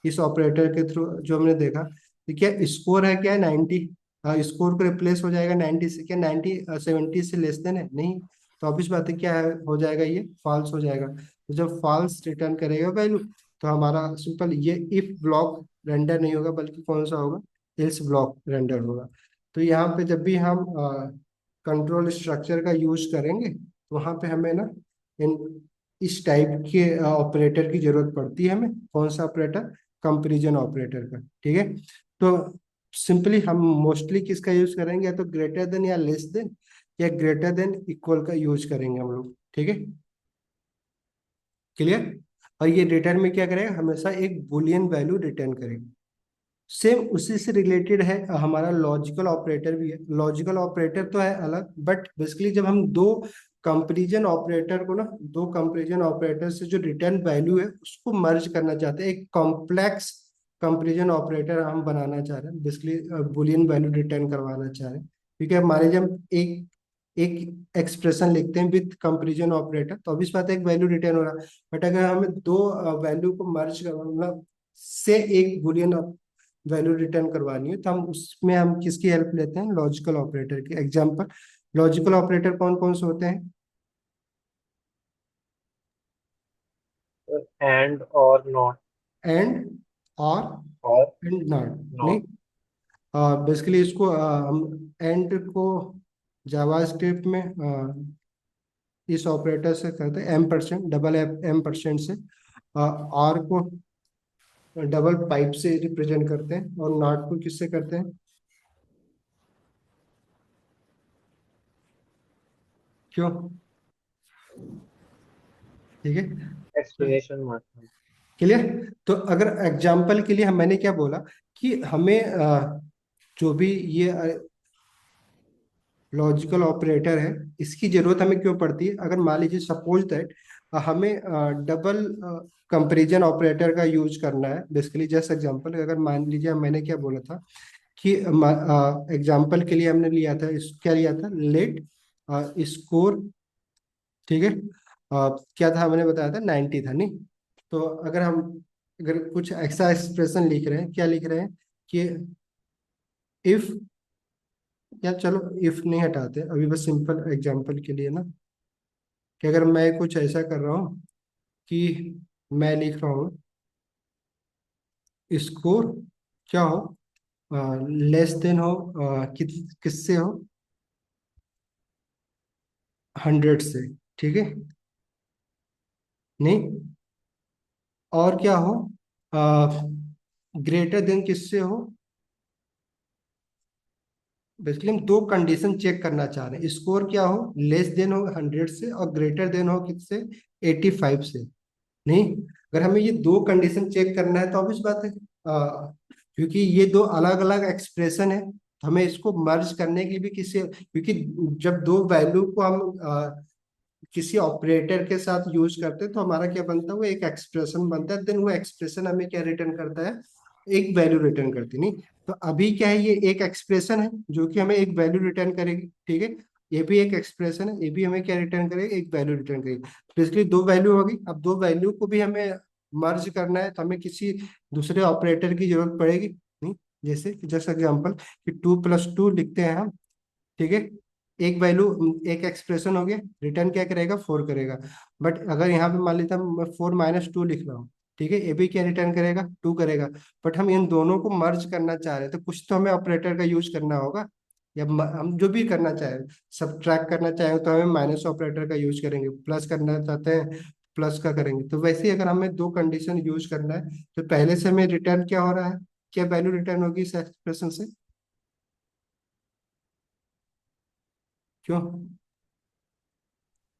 इस ऑपरेटर के थ्रू जो हमने देखा, तो क्या स्कोर है, क्या है 90, स्कोर को रिप्लेस हो जाएगा 90 से। क्या 90 70 से लेस देन है? नहीं। तो ऑब्वियस बात है, क्या है, हो जाएगा, ये फॉल्स हो जाएगा। तो जब फॉल्स रिटर्न करेगा वैल्यू, तो हमारा सिंपल ये इफ ब्लॉक रेंडर नहीं होगा, बल्कि कौन सा होगा, एल्स ब्लॉक रेंडर होगा। तो यहाँ पे जब भी हम कंट्रोल स्ट्रक्चर का यूज करेंगे, तो वहां पे हमें ना इन इस टाइप के ऑपरेटर की जरूरत पड़ती है हमें। कौन सा ऑपरेटर? कंपैरिजन ऑपरेटर का, ठीक है। तो सिंपली हम मोस्टली किसका यूज करेंगे, या तो ग्रेटर देन या लेस देन, या ग्रेटर देन इक्वल का यूज करेंगे हम लोग, ठीक है। क्लियर? और ये रिटर्न में क्या करेगा, हमेशा एक बुलियन वैल्यू रिटर्न करेगा। सेम उसी से रिलेटेड है हमारा लॉजिकल ऑपरेटर भी है। लॉजिकल ऑपरेटर तो है अलग, बट बेसिकली जब हम दो कंपैरिजन ऑपरेटर को ना, दो कंपैरिजन ऑपरेटर से जो रिटर्न वैल्यू है उसको मर्ज करना चाहते हैं, एक कॉम्प्लेक्स कंपैरिजन ऑपरेटर हम बनाना चाह रहे हैं, बेसिकली बुलियन वैल्यू रिटर्न करवाना चाह रहे हैं। क्योंकि हमारे जब एक एक एक्सप्रेशन लिखते हैं विथ कंपैरिजन ऑपरेटर, तो अभी इस बात है एक वैल्यू रिटर्न हो रहा है। बट अगर हमें दो वैल्यू को मर्ज करना, मतलब से एक बुलियन वैल्यू रिटर्न करवानी है, तो हम उसमें हम किसकी हेल्प लेते हैं, लॉजिकल ऑपरेटर की। एग्जांपल, लॉजिकल ऑपरेटर कौन कौन से होते हैं? एंड और नॉट। एंड, और, और एंड नॉट, नहीं। नॉट। बेसिकली इसको हम एंड को जावास्क्रिप्ट में इस ऑपरेटर से करते हैं M%, डबल M% से। आर को डबल पाइप से रिप्रेजेंट करते हैं, और नॉट को किससे करते हैं? क्यों? ठीक है। Exclamation mark. क्लियर? तो अगर एग्जाम्पल के लिए मैंने क्या बोला कि हमें जो भी ये लॉजिकल ऑपरेटर है, इसकी जरूरत हमें क्यों पड़ती है? अगर मान लीजिए सपोज दैट हमें डबल कंपैरिजन ऑपरेटर का यूज करना है, बेसिकली जस्ट एग्जांपल, अगर मान लीजिए मैंने क्या बोला था कि एग्जांपल के लिए हमने लिया था क्या लिया था, लेट स्कोर, ठीक है। क्या था, मैंने बताया था 90 था, नहीं। तो अगर हम अगर कुछ ऐसा एक्सप्रेशन लिख रहे हैं, क्या लिख रहे हैं कि इफ, या चलो इफ नहीं हटाते अभी, बस सिंपल एग्जांपल के लिए ना, कि अगर मैं कुछ ऐसा कर रहा हूँ कि मैं लिख रहा हूँ स्कोर क्या हो, लेस देन हो, किससे हो, 100 से, ठीक है, नहीं, और क्या हो, ग्रेटर देन किससे हो। बेसिकली हम दो कंडीशन चेक करना चाह रहे हैं, स्कोर क्या हो, लेस देन हो 100 से और ग्रेटर देन हो किससे, 85 से, नहीं। अगर हमें ये दो कंडीशन चेक करना है तो ऑब्वियस बात है, क्योंकि ये दो अलग अलग एक्सप्रेशन है, तो हमें इसको मर्ज करने के लिए भी किसी, क्योंकि जब दो वैल्यू को हम किसी ऑपरेटर के साथ यूज करते हैं तो हमारा क्या बनता है, वो एक एक्सप्रेशन बनता है, देन वो एक्सप्रेशन हमें क्या रिटर्न करता है, एक वैल्यू रिटर्न करती, नहीं। तो अभी क्या है, ये एक एक्सप्रेशन है जो कि हमें एक वैल्यू रिटर्न करेगी, ठीक है। ये भी एक एक्सप्रेशन है, ये भी हमें क्या रिटर्न करेगी, एक वैल्यू रिटर्न करेगी। बेसिकली दो वैल्यू होगी, अब दो वैल्यू को भी हमें मर्ज करना है तो हमें किसी दूसरे ऑपरेटर की जरूरत पड़ेगी, नहीं। जैसे जस्ट एग्जाम्पल कि 2 + 2 लिखते हैं हम, ठीक है, एक वैल्यू, एक एक्सप्रेशन हो गया, रिटर्न क्या करेगा, 4 करेगा। बट अगर यहाँ पे मान लेते हैं मैं 4 - 2 लिख रहा हूँ, ठीक है, ये भी क्या रिटर्न करेगा, 2 करेगा। बट हम इन दोनों को मर्ज करना चाह रहे हैं तो कुछ तो हमें ऑपरेटर का यूज करना होगा, या हम जो भी करना चाहें, सब्ट्रैक्ट करना चाहें तो हमें माइनस ऑपरेटर का यूज करेंगे, प्लस करना चाहते हैं प्लस का करेंगे। तो वैसे ही अगर हमें दो कंडीशन यूज करना है तो पहले से हमें रिटर्न क्या हो रहा है, क्या वैल्यू रिटर्न होगी इस एक्सप्रेशन से, क्यों,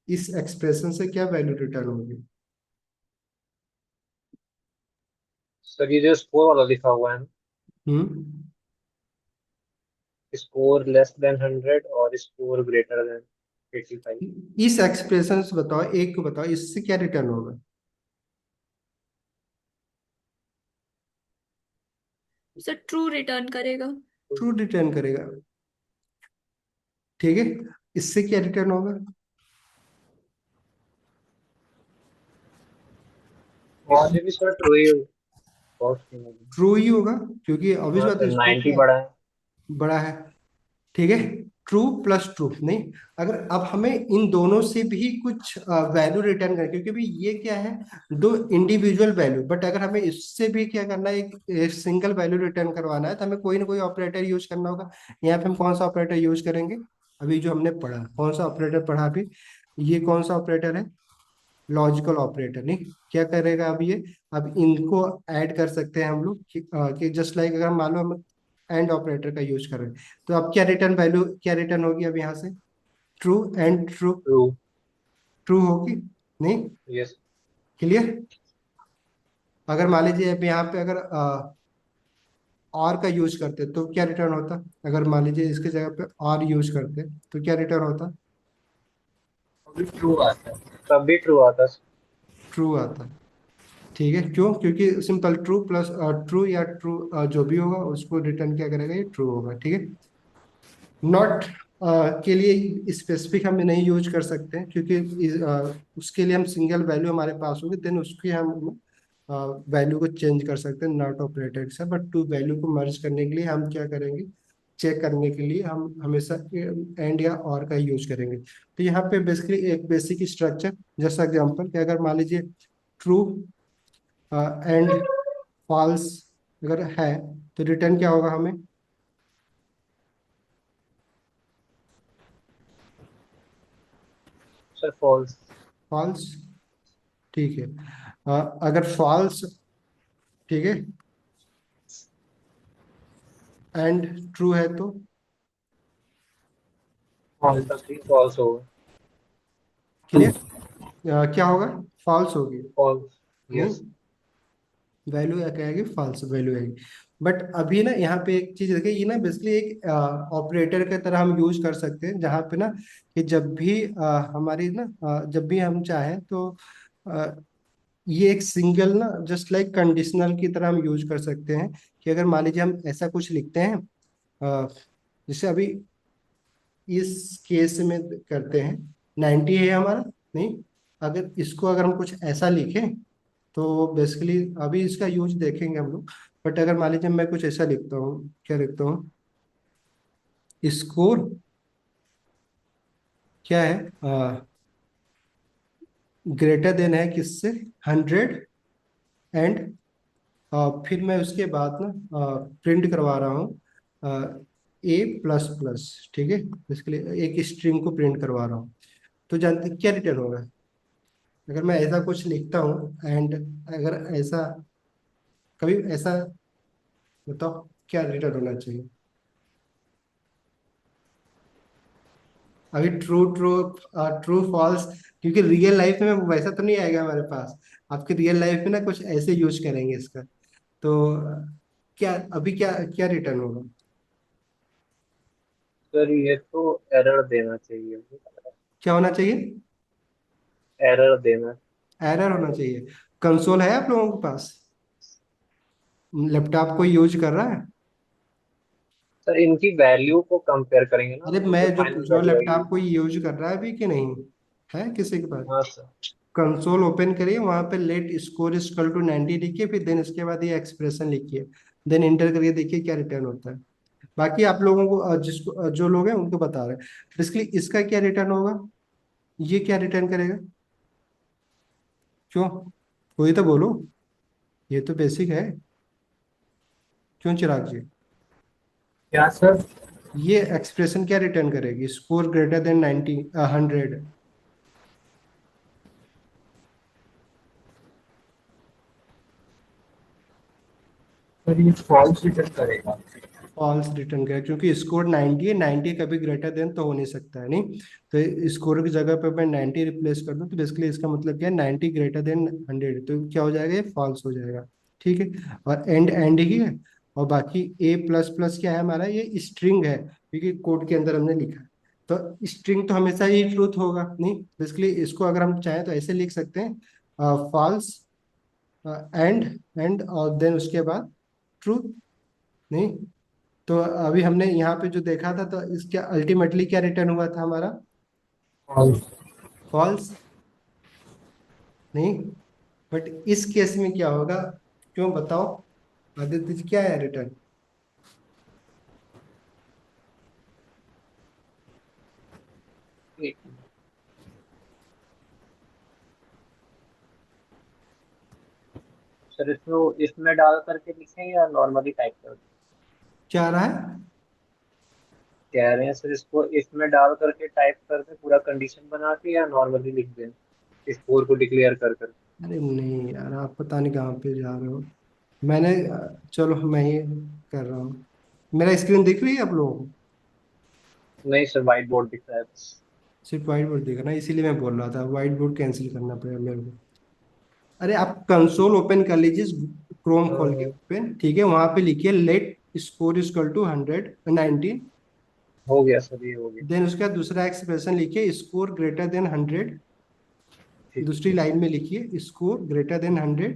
इस एक्सप्रेशन से क्या वैल्यू रिटर्न होगी। सर ये जो स्कोर वाला लिखा हुआ है ना, हम्म। स्कोर लेस देन 100 और स्कोर ग्रेटर देन 85। इस एक्सप्रेशन से बताओ, एक को बताओ, इससे क्या रिटर्न होगा। सर ट्रू रिटर्न करेगा। ट्रू रिटर्न करेगा, ठीक है। इससे क्या रिटर्न होगा, और इससे भी सर ट्रू ही false नहीं होगा। ट्रू ही होगा, क्योंकि ऑब्वियस हाँ बात सर है, स्कोप 90 क्या बड़ा है। बड़ा है, ठीक है। ट्रू प्लस ट्रू, नहीं। अगर अब हमें इन दोनों से भी कुछ वैल्यू रिटर्न करना, क्योंकि भी ये क्या है, दो इंडिविजुअल वैल्यू, बट अगर हमें इससे भी क्या करना है, एक सिंगल वैल्यू रिटर्न करवाना है तो हमें कोई ना कोई ऑपरेटर यूज करना होगा। यहाँ पे हम कौन सा ऑपरेटर यूज करेंगे, अभी जो हमने पढ़ा, कौन सा ऑपरेटर पढ़ा अभी, ये कौन सा ऑपरेटर है, लॉजिकल ऑपरेटर, नहीं। क्या करेगा अब ये, अब इनको ऐड कर सकते हैं हम लोग कि जस्ट लाइक अगर मान लो हम एंड ऑपरेटर का यूज कर रहे हैं तो अब क्या रिटर्न वैल्यू, क्या रिटर्न होगी अब यहाँ से, true and true, true. True होगी, नहीं। यस। क्लियर। अगर मान लीजिए अब यहाँ पे अगर और का यूज करते तो क्या रिटर्न होता, अगर मान लीजिए इसके जगह पे और यूज करते तो क्या रिटर्न होता, अभी ट्रू आता है। तब भी ट्रू आता है। ट्रू आता, ठीक है। क्यों, क्योंकि सिंपल ट्रू प्लस ट्रू या ट्रू जो भी होगा उसको रिटर्न क्या करेगा, ये ट्रू होगा, ठीक है। नॉट के लिए स्पेसिफिक हम नहीं यूज कर सकते हैं, क्योंकि उसके लिए हम सिंगल वैल्यू हमारे पास होगी, देन उसकी हम वैल्यू को चेंज कर सकते हैं नॉट ऑपरेटर के साथ। बट टू वैल्यू को मर्ज करने के लिए हम क्या करेंगे, चेक करने के लिए हम हमेशा एंड या और का यूज करेंगे। तो यहाँ पे बेसिकली एक बेसिक स्ट्रक्चर, जैसा एग्जांपल कि अगर मान लीजिए ट्रू एंड फॉल्स अगर है तो रिटर्न क्या होगा हमें, सर फॉल्स। फॉल्स, ठीक है। अगर फॉल्स, ठीक है, एंड ट्रू है तो फॉल्स। तब भी फॉल्स होगा। क्लियर, क्या होगा, फॉल्स होगी, फॉल्स। नहीं, यस। वैल्यू क्या आएगी, फॉल्स वैल्यू आएगी। बट अभी ना यहाँ पे एक चीज देखिए, ये ना बेसिकली एक ऑपरेटर के तरह हम यूज कर सकते हैं, जहाँ पे ना कि जब भी हमारी ना जब भी हम चाहें तो अ, ये एक सिंगल ना जस्ट लाइक कंडीशनल की तरह हम यूज कर सकते हैं, कि अगर मान लीजिए हम ऐसा कुछ लिखते हैं, अ, जैसे अभी इस केस में करते हैं, 90 है हमारा, नहीं। अगर इसको अगर हम कुछ ऐसा लिखें तो बेसिकली अभी इसका यूज देखेंगे हम लोग। बट अगर मान लीजिए मैं कुछ ऐसा लिखता हूँ, क्या लिखता हूँ, स्कोर क्या है, ग्रेटर देन है किससे, 100, एंड फिर मैं उसके बाद ना प्रिंट करवा रहा हूँ A++, ठीक है, बेसिकली एक स्ट्रिंग को प्रिंट करवा रहा हूँ। तो जानते हैं क्या रिटर्न होगा अगर मैं ऐसा कुछ लिखता हूँ, एंड अगर ऐसा कभी ऐसा, बताओ क्या रिटर्न होना चाहिए। अभी ट्रू ट्रू ट्रू फॉल्स, क्योंकि रियल लाइफ में वैसा तो नहीं आएगा हमारे पास। आपके रियल लाइफ में ना कुछ ऐसे यूज करेंगे इसका। तो क्या अभी क्या क्या रिटर्न होगा। सर ये तो एरर देना चाहिए। क्या होना चाहिए, एरर देना। एरर होना चाहिए। कंसोल है आप लोगों के पास, लैपटॉप को यूज कर रहा है। सर इनकी वैल्यू को कंपेयर करेंगे ना, अरे तो मैं जो जो फाइनल पूछ रहा हूँ, वैल्यू आएगी। लैपटॉप को यूज कर रहा है अभी कि नहीं, है किसी के पास। हाँ सर। कंसोल ओपन करिए, वहां पे let score is equal to 90 लिखिए, फिर देन इसके बाद ये एक्सप्रेशन लिखिए, देन इंटर करके देखिए क्या रिटर्न होता है। बाकी आप लोगों को जिसको जो लोग हैं उनको बता रहे हैं बेसिकली इसका क्या रिटर्न होगा, ये क्या रिटर्न करेगा। क्यों, कोई तो बोलो, ये तो बेसिक है। क्यों चिराग जी, क्या सर? ये एक्सप्रेशन क्या रिटर्न करेगी, स्कोर ग्रेटर देन 90, 100। सर ये फॉल्स रिटर्न करेगा। फॉल्स रिटर्न करेगा क्योंकि स्कोर 90 है, 90 कभी ग्रेटर देन तो हो नहीं सकता है नहीं। तो स्कोर की जगह पे मैं 90 रिप्लेस कर दूं तो बेसिकली इसका मतलब क्या है, 90 ग्रेटर देन 100, तो क्या हो जाएगा, ये फॉल्स हो जाएगा। ठीक है, और एंड एंड ही है। और बाकी A++ क्या है हमारा, ये स्ट्रिंग है क्योंकि कोड के अंदर हमने लिखा है। तो स्ट्रिंग तो हमेशा ही ट्रूथ होगा नहीं, बेसिकली इसको अगर हम चाहें तो ऐसे लिख सकते हैं, फॉल्स एंड एंड और देन उसके बाद ट्रूथ नहीं। तो अभी हमने यहाँ पे जो देखा था, तो इसका अल्टीमेटली क्या रिटर्न हुआ था हमारा, फॉल्स। फॉल्स नहीं। बट इस केस में क्या होगा, क्यों बताओ आदित्य जी, क्या है रिटर्न। एक सर इसको इसमें डाल करके लिखें या नॉर्मली टाइप कर दें? क्या आ रहा है, कह रहे हैं सर इसको इसमें डाल करके टाइप कर दें पूरा कंडीशन बना के, या नॉर्मली लिख दें स्कोर को डिक्लेयर कर कर। अरे नहीं यार, आप पता नहीं कहाँ पे जा रहे हो। मैंने चलो मैं ही कर रहा हूँ। मेरा स्क्रीन दिख रही है आप लोगों को, नहीं सर, व्हाइट बोर्ड दिख रहा है बस। सिर्फ व्हाइट बोर्ड दिख रहा है, इसीलिए मैं बोल रहा था व्हाइट बोर्ड कैंसिल करना पड़ेगा मेरे को। अरे आप कंसोल ओपन कर लीजिए, क्रोम खोल के हाँ, ओपन, ठीक है, वहां पे लिखिए let score is equal to 190, हो गया सर, ये हो गया। देन उसका दूसरा एक्सप्रेशन लिखिए स्कोर ग्रेटर देन 100, ठीक दूसरी है। लाइन में लिखिए score greater than 100,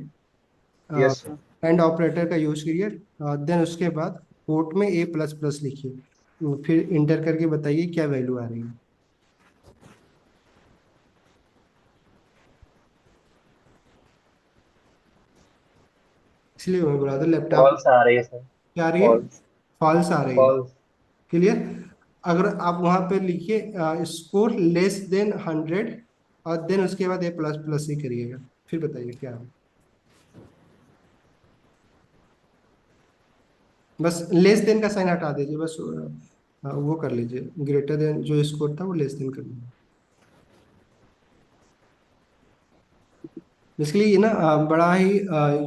yes sir. And operator का यूज करिए, देन उसके बाद कोट में A++ लिखिए, फिर इंटर करके बताइए क्या वैल्यू आ रही है। इसलिए मैं बोला था लैपटॉप फॉल्स आ रही है सर। क्या आ रही है, फॉल्स। फॉल्स आ रही है। फॉल्स। क्लियर, अगर आप वहां पे लिखिए स्कोर लेस देन 100, और देन उसके बाद A++ ही करिएगा, फिर बताइए क्या है। बस लेस देन का साइन हटा दीजिए, बस वो कर लीजिए, ग्रेटर देन जो स्कोर था वो लेस देन कर लीजिए। बेसिकली ये ना बड़ा ही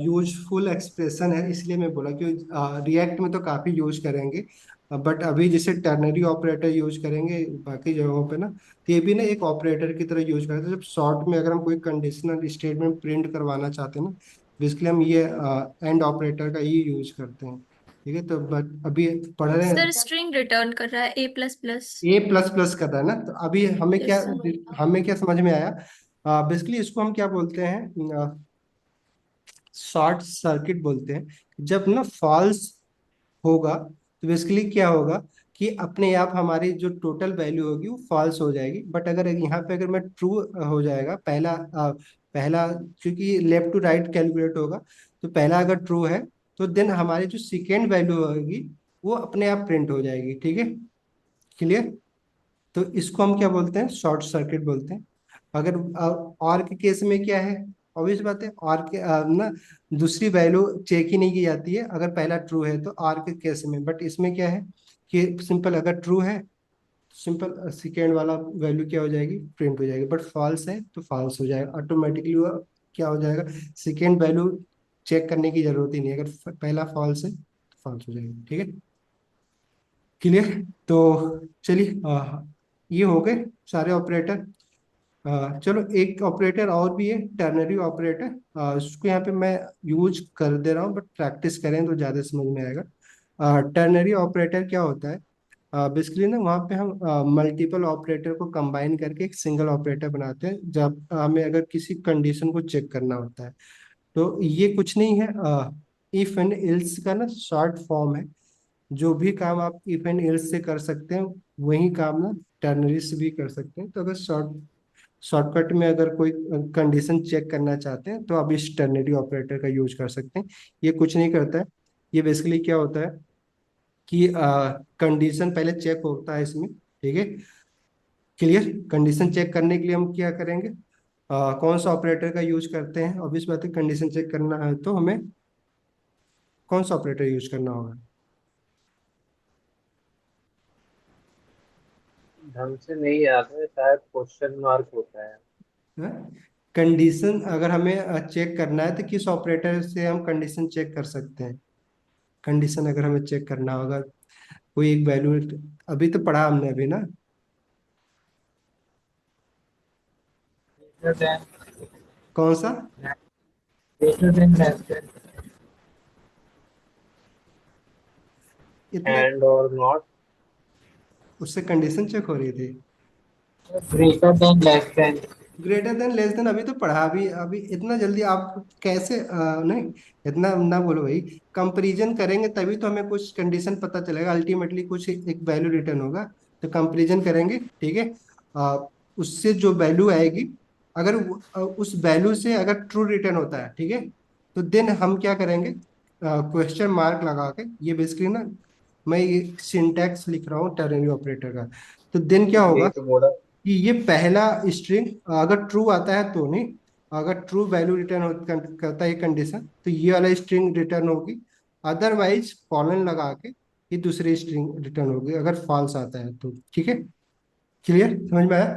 यूजफुल एक्सप्रेशन है, इसलिए मैं बोला कि रिएक्ट में तो काफ़ी यूज करेंगे, बट अभी जैसे टर्नरी ऑपरेटर यूज करेंगे बाकी जगहों पे ना, तो ये भी ना एक ऑपरेटर की तरह यूज करते हैं। जब शॉर्ट में अगर हम कोई कंडीशनल स्टेटमेंट प्रिंट करवाना चाहते हैं ना, बेसिकली हम ये एंड ऑपरेटर का ही यूज करते हैं। ठीक है, तो बट अभी पढ़ रहे सर हैं, स्ट्रिंग रिटर्न कर रहा है A++। A++ कर रहा है ना, तो अभी यस सर। हमें क्या समझ में आया, बेसिकली इसको हम क्या बोलते हैं, शॉर्ट सर्किट बोलते हैं। जब ना फॉल्स होगा तो बेसिकली क्या होगा कि अपने आप हमारी जो टोटल वैल्यू होगी वो फॉल्स हो जाएगी, बट अगर यहाँ पे अगर मैं ट्रू हो जाएगा, पहला, क्योंकि लेफ्ट टू राइट कैलकुलेट होगा, तो पहला अगर ट्रू है तो देन हमारी जो सेकेंड वैल्यू होगी वो अपने आप प्रिंट हो जाएगी। ठीक है, क्लियर। तो इसको हम क्या बोलते हैं, शॉर्ट सर्किट बोलते हैं। अगर और के केस में क्या है, ऑब्वियस बात है, और के ना दूसरी वैल्यू चेक ही नहीं की जाती है अगर पहला ट्रू है तो, और के केस में। बट इसमें क्या है कि सिंपल अगर ट्रू है, सिंपल सेकेंड वाला वैल्यू क्या हो जाएगी, प्रिंट हो जाएगी। बट फॉल्स है तो फॉल्स हो जाएगा ऑटोमेटिकली, वो क्या हो जाएगा, सेकेंड वैल्यू चेक करने की जरूरत ही नहीं है। अगर पहला फॉल्स है तो फॉल्स हो जाएगा। ठीक है, क्लियर। तो चलिए ये हो गए सारे ऑपरेटर। चलो एक ऑपरेटर और भी है, टर्नरी ऑपरेटर। उसको यहाँ पे मैं यूज कर दे रहा हूँ, बट प्रैक्टिस करें तो ज़्यादा समझ में आएगा। टर्नरी ऑपरेटर क्या होता है, बेसिकली ना वहाँ पे हम मल्टीपल ऑपरेटर को कंबाइन करके एक सिंगल ऑपरेटर बनाते हैं जब हमें अगर किसी कंडीशन को चेक करना होता है। तो ये कुछ नहीं है, इफ एंड एल्स का ना शॉर्ट फॉर्म है। जो भी काम आप इफ एंड एल्स से कर सकते हैं वही काम ना टर्नरी से भी कर सकते हैं। तो अगर शॉर्टकट में अगर कोई कंडीशन चेक करना चाहते हैं तो आप इस टर्नरी ऑपरेटर का यूज कर सकते हैं। ये कुछ नहीं करता है, ये बेसिकली क्या होता है कि कंडीशन पहले चेक होता है इसमें। ठीक है, क्लियर। कंडीशन चेक करने के लिए हम क्या करेंगे, कौन सा ऑपरेटर का यूज करते हैं, ऑब्वियस बात है कंडीशन चेक करना है तो हमें कौन सा ऑपरेटर यूज करना होगा। ढंग से नहीं याद है, शायद क्वेश्चन मार्क होता है। कंडीशन अगर हमें चेक करना है तो किस ऑपरेटर से हम कंडीशन चेक कर सकते हैं। कंडीशन अगर हमें चेक करना होगा कोई एक वैल्यू, अभी तो पढ़ा हमने अभी ना, greater than कौन सा, greater than less than इतना, एंड और नॉट। उससे कंडीशन चेक हो रही थी। greater than less than greater than less than अभी तो पढ़ा, अभी इतना जल्दी आप कैसे, नहीं इतना ना बोलो भाई। कंपैरिजन करेंगे तभी तो हमें कुछ कंडीशन पता चलेगा, अल्टीमेटली कुछ एक वैल्यू रिटर्न होगा। तो कंपैरिजन करेंगे, ठीक है। उससे जो वैल्यू आएगी, अगर उस वैल्यू से अगर ट्रू रिटर्न होता है, ठीक है, तो देन हम क्या करेंगे, क्वेश्चन मार्क लगा के, ये बेसिकली ना मैं ये सिंटैक्स लिख रहा हूँ टर्नरी ऑपरेटर का। तो देन क्या यही होगा तो बोला। कि ये पहला स्ट्रिंग अगर ट्रू आता है तो नहीं, अगर ट्रू वैल्यू रिटर्न करता है कंडीशन तो ये वाला स्ट्रिंग रिटर्न होगी। अदरवाइज कॉलन लगा के ये दूसरी स्ट्रिंग रिटर्न होगी अगर फॉल्स आता है तो। ठीक है, क्लियर, समझ में आया।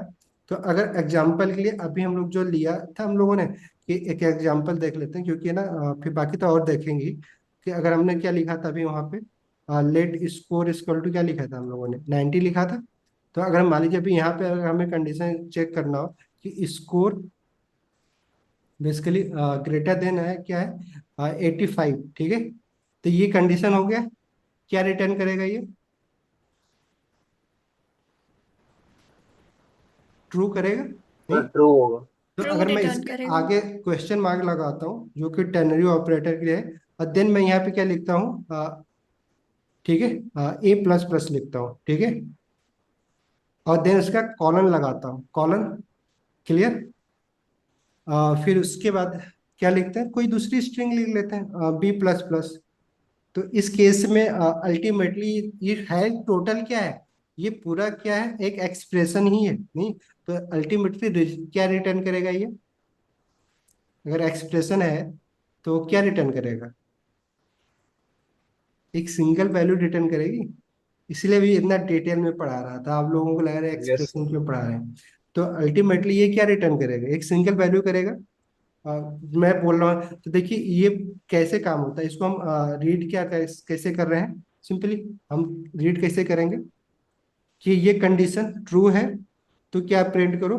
तो अगर एग्जाम्पल के लिए अभी हम लोग जो लिया था हम लोगों ने, कि एक एग्जाम्पल देख लेते हैं, क्योंकि ना फिर बाकी तो और देखेंगे ही। कि अगर हमने क्या लिखा था अभी वहां पे, लेट स्कोर इक्वल टू क्या लिखा था हम लोगों ने, 90 लिखा था। तो अगर मान लीजिए अभी यहाँ पे अगर हमें कंडीशन चेक करना हो कि स्कोर बेसिकली ग्रेटर देन है क्या है, 85, ठीक है। तो ये कंडीशन हो गया, क्या रिटर्न करेगा ये, ट्रू करेगा नहीं। ट्रू होगा। तो ट्रू अगर मैं रिटर्न इसके करेगा। आगे क्वेश्चन मार्क लगाता हूँ जो कि टर्नरी ऑपरेटर के लिए है, और देन मैं यहाँ पे क्या लिखता हूँ, ठीक है, ए प्लस प्लस लिखता हूँ, ठीक है। और देन उसका कॉलन लगाता हूँ, कॉलन, क्लियर। फिर उसके बाद क्या लिखते हैं, कोई दूसरी स्ट्रिंग लिख लेते हैं, बी प्लस प्लस। तो इस केस में अल्टीमेटली ये है टोटल क्या है, ये पूरा क्या है, एक एक्सप्रेशन ही है नहीं। तो अल्टीमेटली क्या रिटर्न करेगा ये, अगर एक्सप्रेशन है तो क्या रिटर्न करेगा, एक सिंगल वैल्यू रिटर्न करेगी। इसलिए भी इतना डिटेल में पढ़ा रहा था, आप लोगों को लग रहा है यस। एक्सप्रेशन क्यों पढ़ा रहे हैं। तो अल्टीमेटली ये क्या रिटर्न करेगा, एक सिंगल वैल्यू करेगा। मैं बोल रहा हूँ तो देखिए ये कैसे काम होता है, इसको हम रीड क्या कैसे कर रहे हैं, सिंपली हम रीड कैसे करेंगे कि ये कंडीशन ट्रू है तो क्या प्रिंट करो,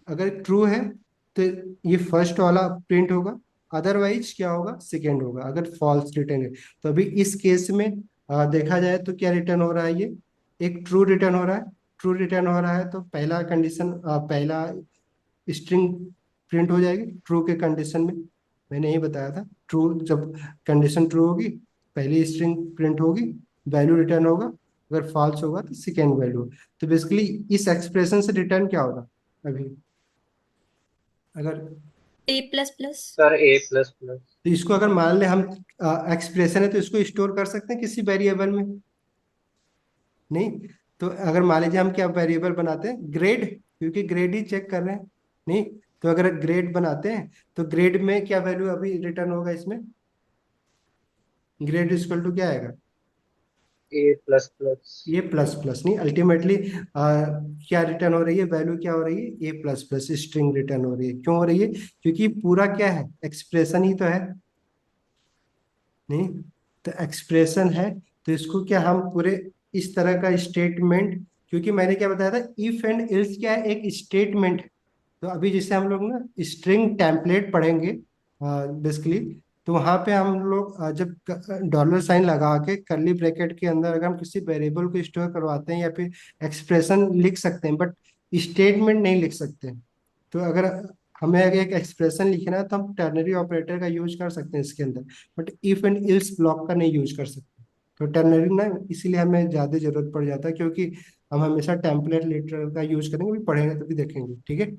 अगर ट्रू है तो ये फर्स्ट वाला प्रिंट होगा, अदरवाइज क्या होगा, सेकेंड होगा, अगर फॉल्स रिटर्न है। तो अभी इस केस में देखा जाए तो क्या रिटर्न हो रहा है, ये एक ट्रू रिटर्न हो रहा है। ट्रू रिटर्न हो रहा है तो पहला कंडीशन, पहला स्ट्रिंग प्रिंट हो जाएगी ट्रू के कंडीशन में। मैंने यही बताया था, ट्रू जब कंडीशन ट्रू होगी पहली स्ट्रिंग प्रिंट होगी, वैल्यू रिटर्न होगा, अगर फॉल्स होगा तो सेकेंड वैल्यू। तो बेसिकली इस एक्सप्रेशन से रिटर्न क्या होगा अभी, अगर ए प्लस प्लस। सर ए प्लस प्लस। तो इसको अगर मान ले हम एक्सप्रेशन है तो इसको स्टोर कर सकते हैं किसी वेरिएबल में? नहीं। तो अगर मान लीजिए हम क्या वेरिएबल बनाते हैं, ग्रेड, क्योंकि ग्रेड ही चेक कर रहे हैं। नहीं। तो अगर ग्रेड बनाते हैं तो ग्रेड में क्या वैल्यू अभी रिटर्न होगा इसमें? ग्रेड इक्वल टू क्या आएगा? ए प्लस प्लस। ये प्लस प्लस नहीं, अल्टीमेटली क्या रिटर्न हो रही है, वैल्यू क्या हो रही है? ए प्लस प्लस स्ट्रिंग रिटर्न हो रही है। क्यों हो रही है? क्योंकि पूरा क्या है, एक्सप्रेशन ही तो है। नहीं। तो एक्सप्रेशन है, तो इसको क्या हम पूरे इस तरह का स्टेटमेंट, क्योंकि मैंने क्या बताया था, इफ एंड एल्स क्या है, एक स्टेटमेंट। तो अभी जैसे हम लोग ना स्ट्रिंग टेम्पलेट पढ़ेंगे बेसिकली, तो वहां पे हम लोग जब डॉलर साइन लगा के कर्ली ब्रैकेट के अंदर अगर हम किसी वेरिएबल को स्टोर करवाते हैं या फिर एक्सप्रेशन लिख सकते हैं, बट स्टेटमेंट नहीं लिख सकते। तो अगर हमें अगर एक एक्सप्रेशन लिखना है तो हम टर्नरी ऑपरेटर का यूज कर सकते हैं इसके अंदर, but if and ills block का नहीं यूज कर सकते। तो टर्नरी ना इसीलिए हमें ज़्यादा जरूरत पड़ जाता है, क्योंकि हम हमेशा टेम्पलेट लिटरल का यूज करेंगे, भी पढ़ेंगे तो भी देखेंगे। ठीक है।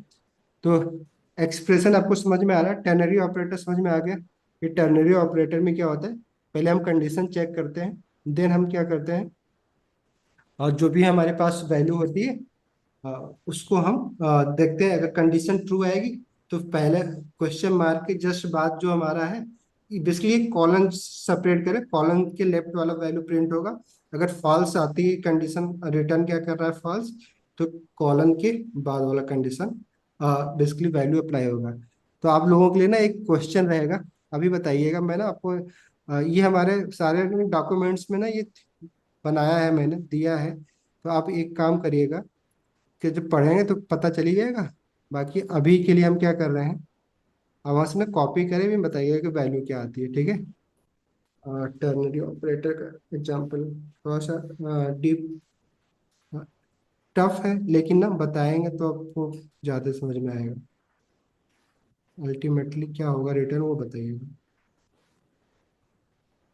तो एक्सप्रेशन आपको समझ में आ रहा है, टर्नरी ऑपरेटर समझ में आ गया। कि टर्नरी ऑपरेटर में क्या होता है, पहले हम कंडीशन चेक करते हैं, देन हम क्या करते हैं, और जो भी हमारे पास वैल्यू होती है उसको हम देखते हैं। अगर कंडीशन ट्रू आएगी तो पहले क्वेश्चन मार्क के जस्ट बाद जो हमारा है, बेसिकली कॉलन सेपरेट करें, कॉलन के लेफ्ट वाला वैल्यू प्रिंट होगा। अगर फॉल्स आती है कंडीशन, रिटर्न क्या कर रहा है, फॉल्स, तो कॉलन के बाद वाला कंडीशन बेसिकली वैल्यू अप्लाई होगा। तो आप लोगों के लिए ना एक क्वेश्चन रहेगा, अभी बताइएगा। मैं ना आपको ये हमारे सारे डॉक्यूमेंट्स में ना ये बनाया है, मैंने दिया है। तो आप एक काम करिएगा कि जब पढ़ेंगे तो पता चल ही जाएगा। बाकी अभी के लिए हम क्या कर रहे हैं, अब वहाँ से ना कॉपी करें, भी बताइएगा कि वैल्यू क्या आती है। ठीक है। टर्नरी ऑपरेटर का एग्जांपल थोड़ा सा डीप टफ है, लेकिन ना बताएंगे तो आपको ज़्यादा समझ में आएगा। अल्टीमेटली क्या होगा रिटर्न, वो बताइएगा।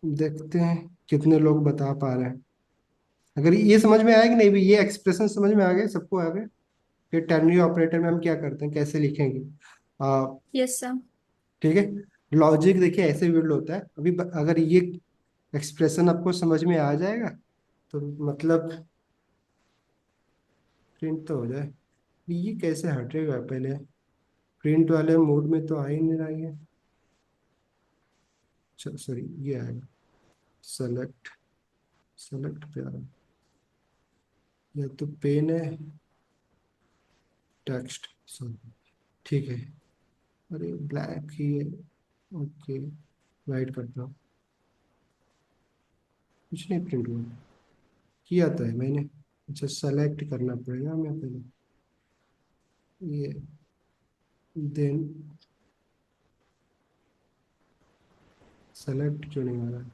देखते हैं कितने लोग बता पा रहे हैं। अगर ये समझ में आया कि नहीं भी, ये एक्सप्रेशन समझ में आ गए सबको, आ गए कि टर्नरी ऑपरेटर में हम क्या करते हैं, कैसे लिखेंगे। Yes sir. ठीक है। लॉजिक देखिए ऐसे बिल्ड होता है। अभी अगर ये एक्सप्रेशन आपको समझ में आ जाएगा तो मतलब प्रिंट तो हो जाए। ये कैसे हटेगा, पहले प्रिंट वाले मोड में तो आ ही नहीं रहा है। अच्छा सॉरी, ये आएगा सेलेक्ट, सेलेक्ट पे आ रहा है। या तो पेन है, टेक्स्ट सॉरी। ठीक है। अरे ब्लैक ही है। ओके, वाइट करता हूँ। कुछ नहीं प्रिंट हुआ, किया तो है मैंने। अच्छा सेलेक्ट करना पड़ेगा हमें पहले ये, देन सेलेक्ट क्यों नहीं आ रहा है?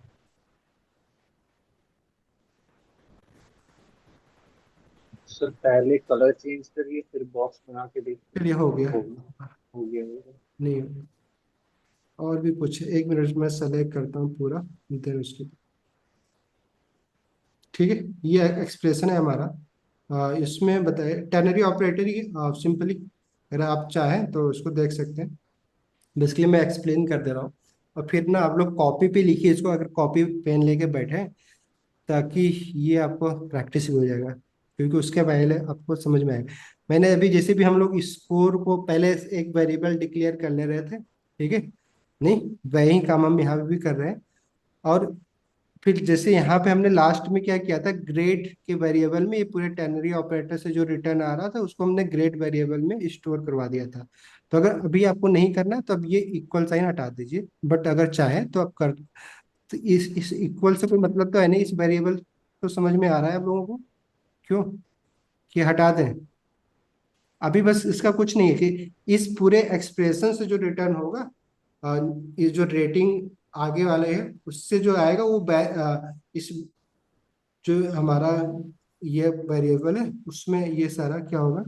सर पहले कलर चेंज करिए फिर बॉक्स बना के देखिए। फिर ये हो गया। हो गया, हो गया, हो गया। नहीं, और भी कुछ है, एक मिनट में सेलेक्ट करता हूँ पूरा, देन उसके। ठीक है। ये एक्सप्रेशन है हमारा। इसमें बताए टर्नरी ऑपरेटर ही सिंपली, अगर आप चाहें तो उसको देख सकते हैं। बेसिकली मैं एक्सप्लेन कर दे रहा हूँ, और फिर ना आप लोग कॉपी पे लिखिए इसको, अगर कॉपी पेन लेके बैठे, ताकि ये आपको प्रैक्टिस भी हो जाएगा, क्योंकि उसके पहले आपको समझ में आएगा। मैंने अभी जैसे भी हम लोग स्कोर को पहले एक वेरिएबल डिक्लेयर कर ले रहे थे, ठीक है, नहीं वही काम हम यहाँ पे भी कर रहे हैं। और फिर जैसे यहाँ पे हमने लास्ट में क्या किया था, ग्रेड के वेरिएबल में ये पूरे टर्नरी ऑपरेटर से जो रिटर्न आ रहा था उसको हमने ग्रेड वेरिएबल में स्टोर करवा दिया था। तो अगर अभी आपको नहीं करना तो अब ये इक्वल साइन हटा दीजिए, बट अगर चाहे तो आप कर। तो इस इक्वल से कोई मतलब तो है नहीं, इस वेरिएबल तो समझ में आ रहा है आप लोगों को, क्यों कि हटा दें? अभी बस इसका कुछ नहीं है कि इस पूरे एक्सप्रेशन से जो रिटर्न होगा, अ, ये जो रेटिंग आगे वाले है उससे जो आएगा वो इस जो हमारा ये वेरिएबल है उसमें ये सारा क्या होगा,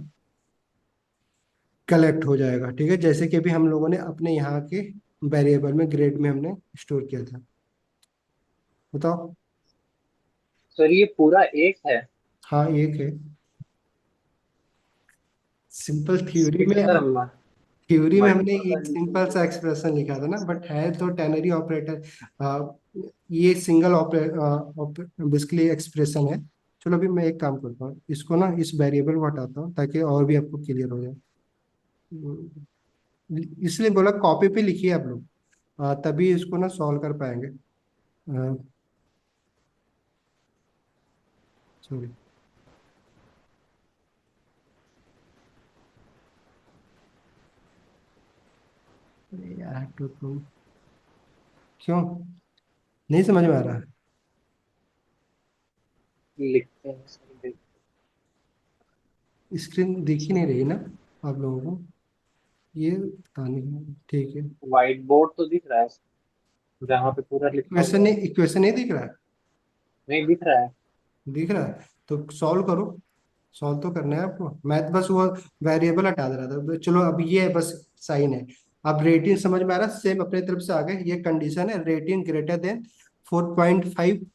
कलेक्ट हो जाएगा। ठीक है, जैसे कि अभी हम लोगों ने अपने यहाँ के वेरिएबल में ग्रेड में हमने स्टोर किया था। बताओ। सर ये पूरा एक है? हाँ एक है, सिंपल थ्योरी ठीक में। है सर, थ्योरी में वाइट हमने बोर्ड एक सिंपल सा एक्सप्रेशन लिखा था ना, बट है तो टेनरी ऑपरेटर, ये सिंगल ऑपरेटर बेसिकली एक्सप्रेशन है। चलो अभी मैं एक काम करता हूँ, इसको ना इस वेरिएबल को हटाता हूँ ताकि और भी आपको क्लियर हो जाए। इसलिए बोला कॉपी पे लिखिए आप लोग, तभी इसको ना सॉल्व कर पाएंगे। सॉरी, यार तो तुम क्यों नहीं समझ में आ रहा? लिखते हैं सर, स्क्रीन दिख ही नहीं रही ना आप लोगों को? ये पता नहीं, ठीक है। व्हाइट बोर्ड तो दिख रहा है जहाँ पे पूरा लिखा इक्वेशन हुआ है। नहीं, इक्वेशन नहीं दिख रहा है? नहीं दिख रहा है। दिख रहा है तो सॉल्व करो। सॉल्व तो करना है आपको, मैं तो बस वो वेरिएबल हटा दे रहा था। चलो अब ये बस साइन है। अब रेटिंग समझ में आ रहा, सेम अपने तरफ से आ गए, ये कंडीशन है रेटिंग ग्रेटर देन 4.5।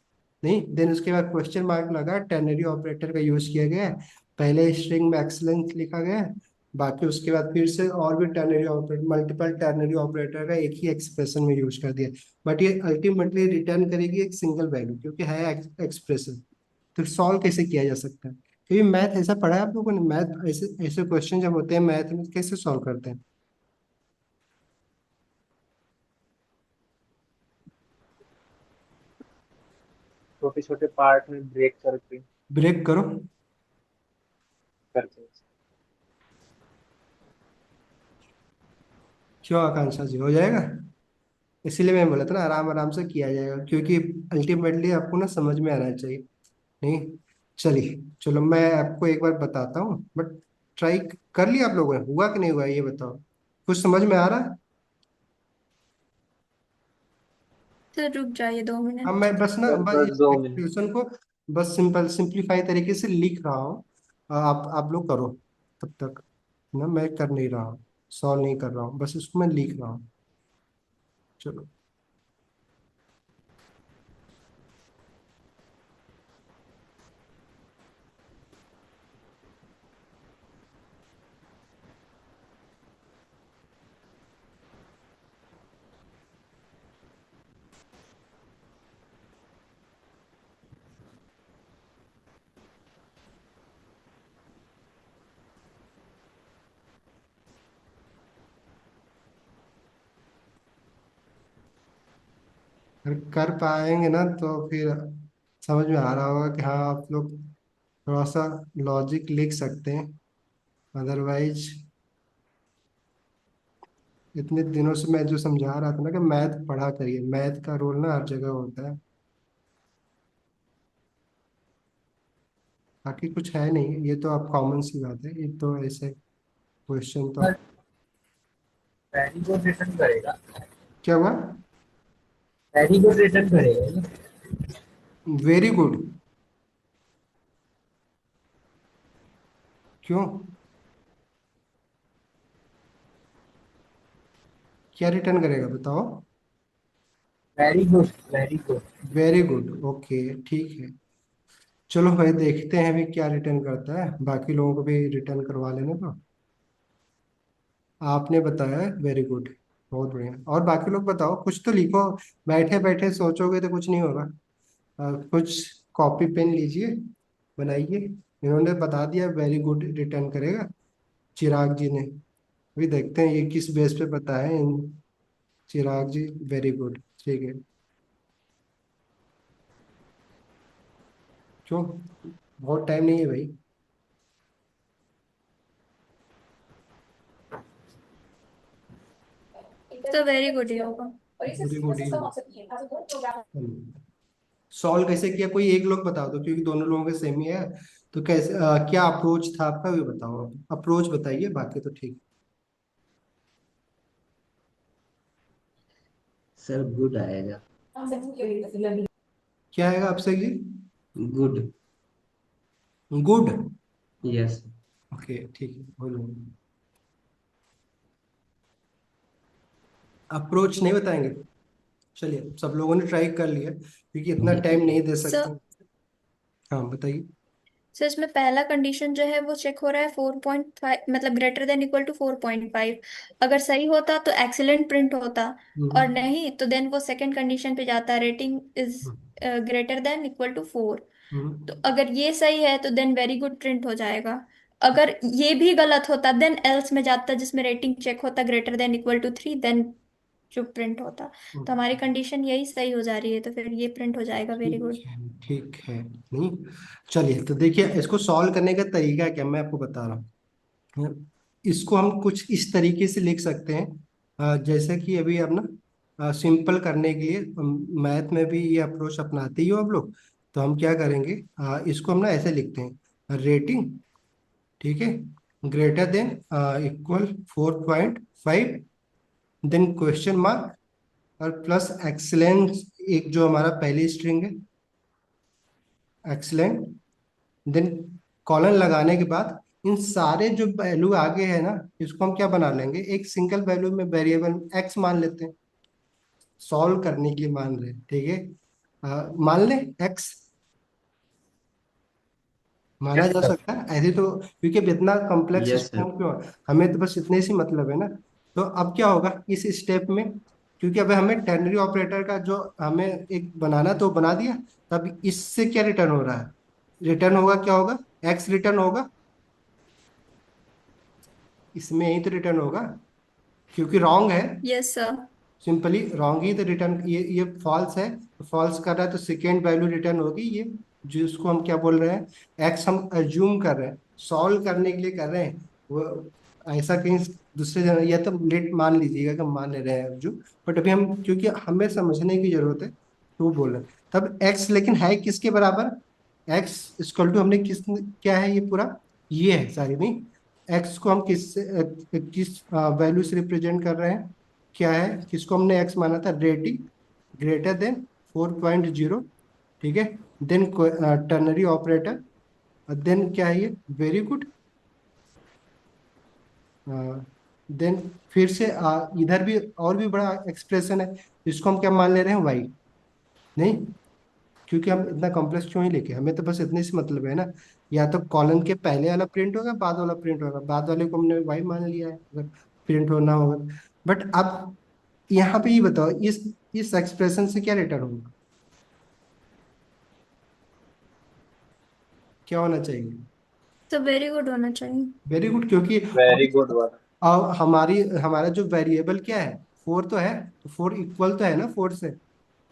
नहीं, देन उसके बाद क्वेश्चन मार्क लगा, टेनरी ऑपरेटर का यूज किया गया है। पहले स्ट्रिंग में एक्सलेंस लिखा गया है, बाकी उसके बाद फिर से और भी ternary operator, multiple ternary operator का एक ही एक्सप्रेशन में यूज कर दिया। बट ये अल्टीमेटली रिटर्न करेगी एक सिंगल वैल्यू, क्योंकि है एक्सप्रेशन। तो सॉल्व कैसे किया जा सकता है? क्योंकि मैथ ऐसा पढ़ा है आप लोगों ने, मैथ ऐसे ऐसे क्वेश्चन जब होते हैं मैथ में कैसे सॉल्व करते हैं? छोटे छोटे पार्ट में ब्रेक करके ब्रेक करो। करते हैं। क्यों आकांक्षा जी, हो जाएगा? इसीलिए मैं बोला था ना आराम आराम से किया जाएगा, क्योंकि अल्टीमेटली आपको ना समझ में आना चाहिए। नहीं, चलिए चलो मैं आपको एक बार बताता हूँ, बट ट्राई कर लिया आप लोगों ने, हुआ कि नहीं हुआ ये बताओ। कुछ समझ में आ रहा है? तो रुक जाइए दो अब मिनट। मैं बस ना बस बस बस इस 2 मिनट। एक्सप्रेशन को बस सिंपलीफाई तरीके से लिख रहा हूँ। आप लोग करो तब तक ना, मैं कर नहीं रहा हूँ, सॉल्व नहीं कर रहा हूँ, बस इसको मैं लिख रहा हूँ। चलो, अगर कर पाएंगे ना तो फिर समझ में आ रहा होगा कि हाँ आप लोग थोड़ा सा लॉजिक लिख सकते हैं। अदरवाइज इतने दिनों से मैं जो समझा रहा था ना कि मैथ पढ़ा करिए, मैथ का रोल ना हर जगह होता है। बाकी कुछ है नहीं, ये तो आप कॉमन सी बात है, ये तो ऐसे क्वेश्चन तो आप। वेरी गुड रिटर्न करेगा। क्या हुआ? वेरी गुड रिटर्न करेगा ये। Very good? क्यों? क्या रिटर्न करेगा बताओ? Very good, very good. Very good, okay ठीक है। चलो भाई देखते हैं अभी क्या रिटर्न करता है, बाकी लोगों को भी रिटर्न करवा लेने तो। आपने बताया है वेरी गुड, बहुत बढ़िया। और बाकी लोग बताओ, कुछ तो लिखो। बैठे बैठे सोचोगे तो कुछ नहीं होगा। कुछ कॉपी पेन लीजिए, बनाइए। इन्होंने बता दिया वेरी गुड रिटर्न करेगा, चिराग जी ने। अभी देखते हैं ये किस बेस पे बताया इन। चिराग जी वेरी गुड, ठीक है। क्यों, बहुत टाइम नहीं है भाई। तो वेरी गुड ही होगा। वेरी गुड ही सॉल्व कैसे किया, कोई एक लोग बता दो, क्योंकि दोनों लोगों के सेम ही है। तो कैसे, क्या अप्रोच था आपका, भी बताओ। अप्रोच बताइए, बाकी तो ठीक। सर गुड आएगा। क्या आएगा आपसे जी? गुड। Good, yes. ओके ठीक है, बोलो। अप्रोच नहीं बताएंगे? चलिए, सब लोगों ने ट्राई कर लिया, क्योंकि इतना टाइम नहीं दे सो सकते। हाँ बताइए। सो इसमें पहला कंडीशन जो है वो चेक हो रहा है 4.5, मतलब ग्रेटर देन इक्वल टू 4.5। अगर सही होता तो एक्सीलेंट प्रिंट होता, और हम्म, नहीं तो देन वो सेकंड कंडीशन पे जाता, rating is hmm, greater than equal to 4। तो हम्म, अगर ये सही है तो देन वेरी गुड प्रिंट हो जाएगा। अगर ये भी गलत होता देन एल्स में जाता, जिसमें रेटिंग चेक होता greater than equal to 3, then जो प्रिंट होता। तो हम्म। हमारी कंडीशन यही सही हो जा रही है, तो फिर ये प्रिंट हो जाएगा वेरी ठीक गुड। है, ठीक है। नहीं, चलिए तो देखिए इसको सॉल्व करने का तरीका क्या मैं आपको बता रहा हूँ। इसको हम कुछ इस तरीके से लिख सकते हैं, जैसे कि अभी आप ना सिंपल करने के लिए मैथ में भी ये अप्रोच अपनाते ही हो आप लोग। तो हम क्या करेंगे, इसको हम ना ऐसे लिखते हैं, रेटिंग, ठीक है, greater than equal 4.5, then question mark और प्लस एक्सलेंस, एक जो हमारा पहली स्ट्रिंग है एक्सलेंट, देन कॉलन लगाने के बाद इन सारे जो वैल्यू आगे है ना, इसको हम क्या बना लेंगे, एक सिंगल वैल्यू में वेरिएबल एक्स मान लेते हैं, सॉल्व करने के लिए मान रहे हैं, ठीक है। मान लें एक्स, माना यस जा सर। सकता है ऐसे तो, क्योंकि अब इतना कॉम्प्लेक्स यस सिस्टम सर। क्यों है? हमें तो बस इतने से मतलब है ना। तो अब क्या होगा इस स्टेप में, क्योंकि अब हमें टर्नरी ऑपरेटर का जो हमें एक बनाना तो बना दिया, तब इससे क्या रिटर्न हो रहा है, रिटर्न होगा क्या होगा, एक्स रिटर्न होगा, इसमें यही तो रिटर्न होगा, क्योंकि रॉन्ग है, यस सर। सिंपली रॉन्ग ही तो रिटर्न, ये फॉल्स है, तो फॉल्स कर रहा है तो सेकेंड वैल्यू रिटर्न होगी ये, जिसको हम क्या बोल रहे हैं, एक्स हम अज्यूम कर रहे हैं, सॉल्व करने के लिए कर रहे हैं वो, ऐसा कहीं दूसरे जगह या तो लेट मान लीजिएगा कि हम मान ले रहे हैं अज्यूम, बट अभी हम क्योंकि हमें समझने की जरूरत है तो वो बोल रहे हैं। तब एक्स लेकिन है किसके बराबर, एक्स इक्वल टू हमने किस, क्या है ये पूरा, ये है सारी नहीं, एक्स को हम किस वैल्यू से रिप्रेजेंट कर रहे हैं, क्या है, किसको हमने एक्स माना था, रेटिंग ग्रेटर देन 4.0, ठीक है, देन टर्नरी ऑपरेटर, देन क्या है ये, वेरी गुड, देन फिर से इधर भी और भी बड़ा एक्सप्रेशन है, इसको हम क्या मान ले रहे हैं, वाई, नहीं, क्योंकि हम इतना कॉम्प्लेक्स क्यों ही लेके, हमें तो बस इतने से मतलब है ना, या तो कॉलन के पहले वाला प्रिंट होगा, बाद वाला प्रिंट होगा, बाद वाले को हमने वाई मान लिया है अगर प्रिंट होना होगा। बट अब यहाँ पे ये बताओ, इस एक्सप्रेशन से क्या रिटर्न होगा, क्या होना चाहिए, तो वेरी गुड होना चाहिए। वेरी गुड, क्योंकि वेरी गुड वाला। अब हमारा जो वेरिएबल क्या है, फोर तो है, तो फोर इक्वल तो है ना, फोर से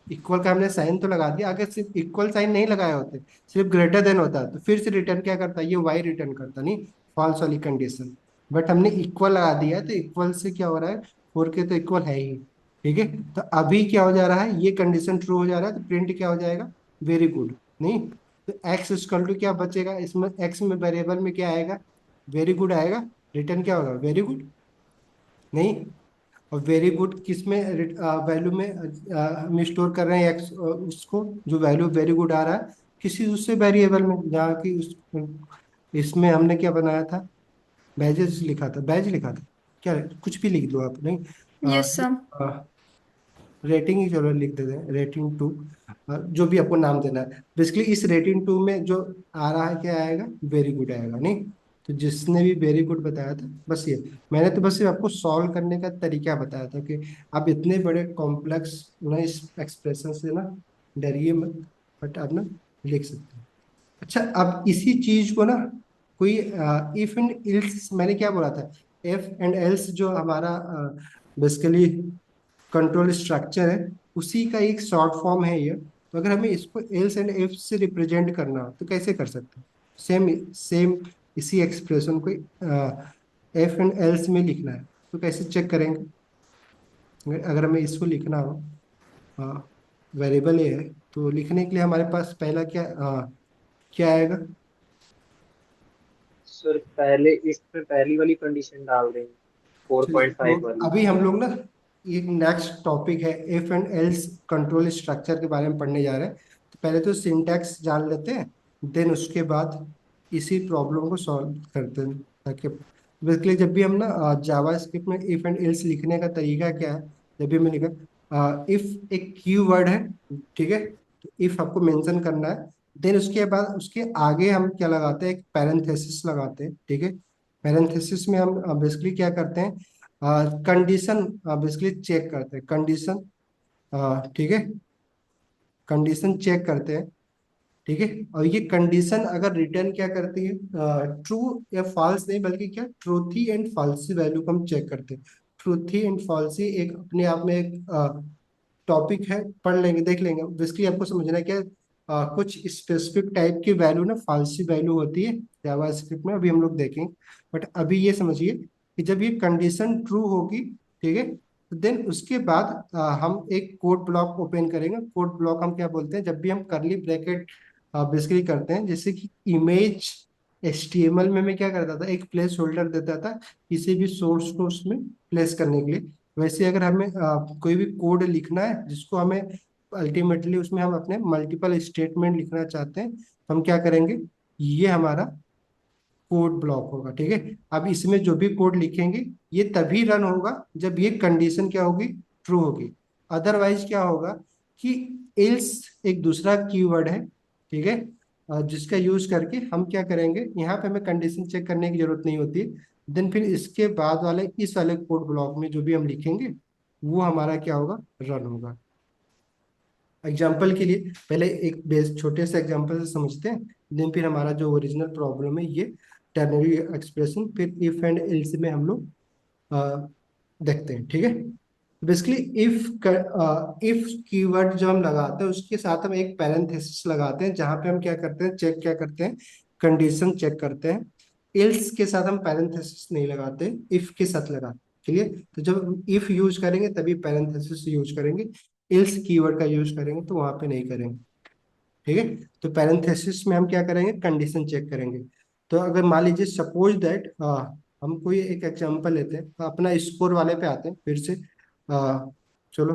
इक्वल का हमने साइन तो लगा दिया, अगर सिर्फ इक्वल साइन नहीं लगाया होते, सिर्फ ग्रेटर देन होता तो फिर से रिटर्न क्या करता, ये वाई रिटर्न करता, नहीं, फॉल्स वाली कंडीशन, बट हमने इक्वल लगा दिया है तो इक्वल से क्या हो रहा है, फोर के तो इक्वल है ही, ठीक है। तो अभी क्या हो जा रहा है, ये कंडीशन ट्रू हो जा रहा है, तो प्रिंट क्या हो जाएगा, वेरी गुड, नहीं, तो एक्स इक्वल टू क्या बचेगा, इसमें एक्स में वेरिएबल में क्या आएगा, वेरी गुड आएगा, रिटर्न क्या होगा, वेरी गुड, नहीं, और वेरी गुड किस में, वैल्यू में हम स्टोर कर रहे हैं एक्स, उसको जो वैल्यू वेरी गुड आ रहा है किसी दूसरे वेरिएबल में, जहाँ की उस, इसमें हमने क्या बनाया था, बैजेस लिखा था, बैज लिखा था, क्या कुछ भी लिख दो आप, नहीं, यस सर। रेटिंग ही चलो लिख देते हैं, रेटिंग टू, जो भी आपको नाम देना है, बेसिकली इस रेटिंग टू में जो आ रहा है क्या आएगा, वेरी गुड आएगा, नहीं, तो जिसने भी वेरी गुड बताया था, बस ये, मैंने तो बस सिर्फ आपको सॉल्व करने का तरीका बताया था कि आप इतने बड़े कॉम्प्लेक्स ना इस एक्सप्रेशन से ना डरिए मत, बट आप ना लिख सकते हैं। अच्छा, अब इसी चीज को ना कोई इफ एंड एल्स, मैंने क्या बोला था, इफ एंड एल्स जो हमारा बेसिकली कंट्रोल स्ट्रक्चर है, उसी का एक शॉर्ट फॉर्म है ये, तो अगर हमें इसको एल्स एंड इफ से रिप्रेजेंट करना हो तो कैसे कर सकते हैं, सेम सेम इसी एक्सप्रेशन को एफ एंड एल्स में लिखना है, तो कैसे चेक करेंगे, अगर हमें इसको लिखना हो, वेरिएबल ये है, तो लिखने के लिए हमारे पास पहला क्या क्या आएगा, सर पहले इसमें पहली वाली कंडीशन डाल देंगे, चलिए तो 4.5 वाली। अभी हम लोग ना एक नेक्स्ट टॉपिक है if and else control structure के बारे में पढ़ने जा रहे हैं, तो पहले तो सिंटैक्स जान लेते हैं, देन उसके बाद इसी प्रॉब्लम को सॉल्व करते हैं, ताकि बेसिकली जब भी हम ना जावा स्क्रिप्ट में इफ एंड एल्स लिखने का तरीका क्या है, जब भी हमने लिखा, इफ एक कीवर्ड है, ठीक है, तो इफ आपको मेंशन करना है, देन उसके बाद उसके आगे हम क्या लगाते हैं, एक पैरेंथेसिस लगाते हैं, ठीक है। पैरेंथेसिस में हम बेसिकली क्या करते हैं, कंडीशन बेसिकली चेक करते हैं, कंडीशन, ठीक है, कंडीशन चेक करते हैं, ठीक है। और ये कंडीशन अगर रिटर्न क्या करती है, ट्रू या फॉल्स नहीं, बल्कि क्या, ट्रूथी एंड फॉल्सी वैल्यू को हम चेक करते हैं। ट्रूथी एंड फॉल्सी एक अपने आप में एक टॉपिक है, पढ़ लेंगे, देख लेंगे। बेसिकली आपको समझना है क्या, कुछ स्पेसिफिक टाइप की वैल्यू ना फॉल्सी वैल्यू होती है जावास्क्रिप्ट में, अभी हम लोग देखेंगे। बट अभी ये समझिए कि जब ये कंडीशन ट्रू होगी, ठीक है, तो देन उसके बाद हम एक कोड ब्लॉक ओपन करेंगे। कोड ब्लॉक हम क्या बोलते हैं, जब भी हम करली ब्रैकेट बेसिकली करते हैं, जैसे कि इमेज HTML में मैं क्या करता था, एक प्लेस होल्डर देता था किसी भी सोर्स को उसमें प्लेस करने के लिए। वैसे अगर हमें कोई भी कोड लिखना है जिसको हमें अल्टीमेटली उसमें हम अपने मल्टीपल स्टेटमेंट लिखना चाहते हैं, तो हम क्या करेंगे, ये हमारा कोड ब्लॉक होगा, ठीक है। अब इसमें जो भी कोड लिखेंगे ये तभी रन होगा जब ये कंडीशन क्या होगी, ट्रू होगी। अदरवाइज क्या होगा कि एल्स एक दूसरा कीवर्ड है, ठीक है, जिसका यूज करके हम क्या करेंगे, यहाँ पे हमें कंडीशन चेक करने की जरूरत नहीं होती है। देन फिर इसके बाद वाले इस वाले कोड ब्लॉक में जो भी हम लिखेंगे वो हमारा क्या होगा, रन होगा। एग्जाम्पल के लिए पहले एक बेस छोटे से एग्जाम्पल से समझते हैं, देन फिर हमारा जो ओरिजिनल प्रॉब्लम है ये टर्नरी एक्सप्रेशन फिर इफ एंड एल्स में हम लोग अ, देखते हैं, ठीक है। बेसिकली इफ कीवर्ड जो हम लगाते हैं उसके साथ हम एक पैरेंथेसिस लगाते हैं, जहां पे हम क्या करते हैं, चेक क्या करते हैं, कंडीशन चेक करते हैं। एल्स के साथ हम पैरेंथेसिस नहीं लगाते, इफ के साथ लगाते हैं, क्लियर। तो जब इफ यूज करेंगे तभी पैरेंथेसिस यूज करेंगे, एल्स कीवर्ड का यूज करेंगे तो वहां पे नहीं करेंगे, ठीक है। तो पैरेंथेसिस में हम क्या करेंगे, कंडीशन चेक करेंगे। तो अगर मान लीजिए सपोज दैट हम कोई एक एग्जांपल लेते हैं, तो अपना स्कोर वाले पे आते हैं फिर से। चलो,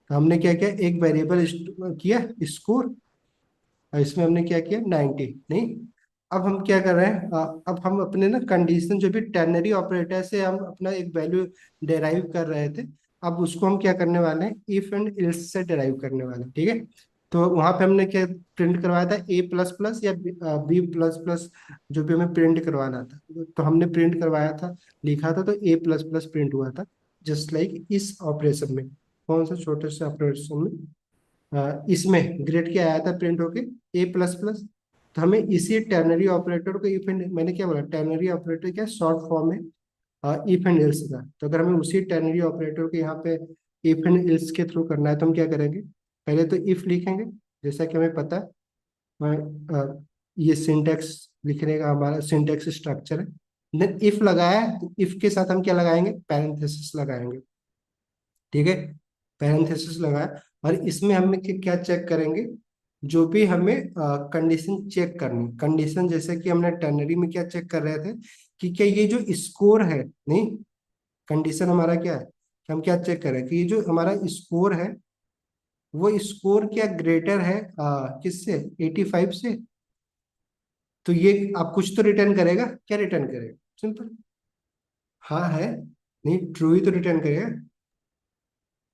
तो हमने क्या किया, एक वेरिएबल किया स्कोर, और इसमें हमने क्या किया 90, नहीं। अब हम क्या कर रहे हैं, अब हम अपने ना कंडीशन जो भी टर्नरी ऑपरेटर से हम अपना एक वैल्यू डेराइव कर रहे थे, अब उसको हम क्या करने वाले हैं, इफ एंड एल्स से डेराइव करने वाले हैं, ठीक है। तो वहां पे हमने क्या प्रिंट करवाया था, A++ या B++, जो भी हमें प्रिंट करवाना था, तो हमने प्रिंट करवाया था, लिखा था, तो A++ प्रिंट हुआ था। जस्ट लाइक इस ऑपरेशन में, कौन सा छोटे से ऑपरेशन में, इसमें ग्रेड क्या आया था प्रिंट होके, A++। तो हमें इसी टर्नरी ऑपरेटर को इफ एंड, मैंने क्या बोला, टर्नरी ऑपरेटर क्या शॉर्ट फॉर्म है इफ एंड एल्स का। तो अगर हमें उसी टर्नरी ऑपरेटर को यहाँ पे इफ एंड एल्स के थ्रू करना है, तो हम क्या करेंगे, पहले तो इफ लिखेंगे, जैसा कि हमें पता है। ये सिंटेक्स लिखने का हमारा सिंटेक्स स्ट्रक्चर है। देन इफ लगाया है, तो इफ के साथ हम क्या लगाएंगे, पैरेंथेसिस लगाएंगे, ठीक है। पैरेंथेसिस लगाया, और इसमें हमें क्या चेक करेंगे, जो भी हमें कंडीशन चेक करनी, कंडीशन जैसे कि हमने टर्नरी में क्या चेक कर रहे थे, कि क्या ये जो स्कोर है, नहीं, कंडीशन हमारा क्या है कि हम क्या चेक करें कि ये जो हमारा स्कोर है वो स्कोर क्या ग्रेटर है किससे, 85 से। तो ये आप कुछ तो रिटर्न करेगा, क्या रिटर्न करेगा, सिंपल, हाँ है, नहीं, ट्रू ही तो रिटर्न करेगा,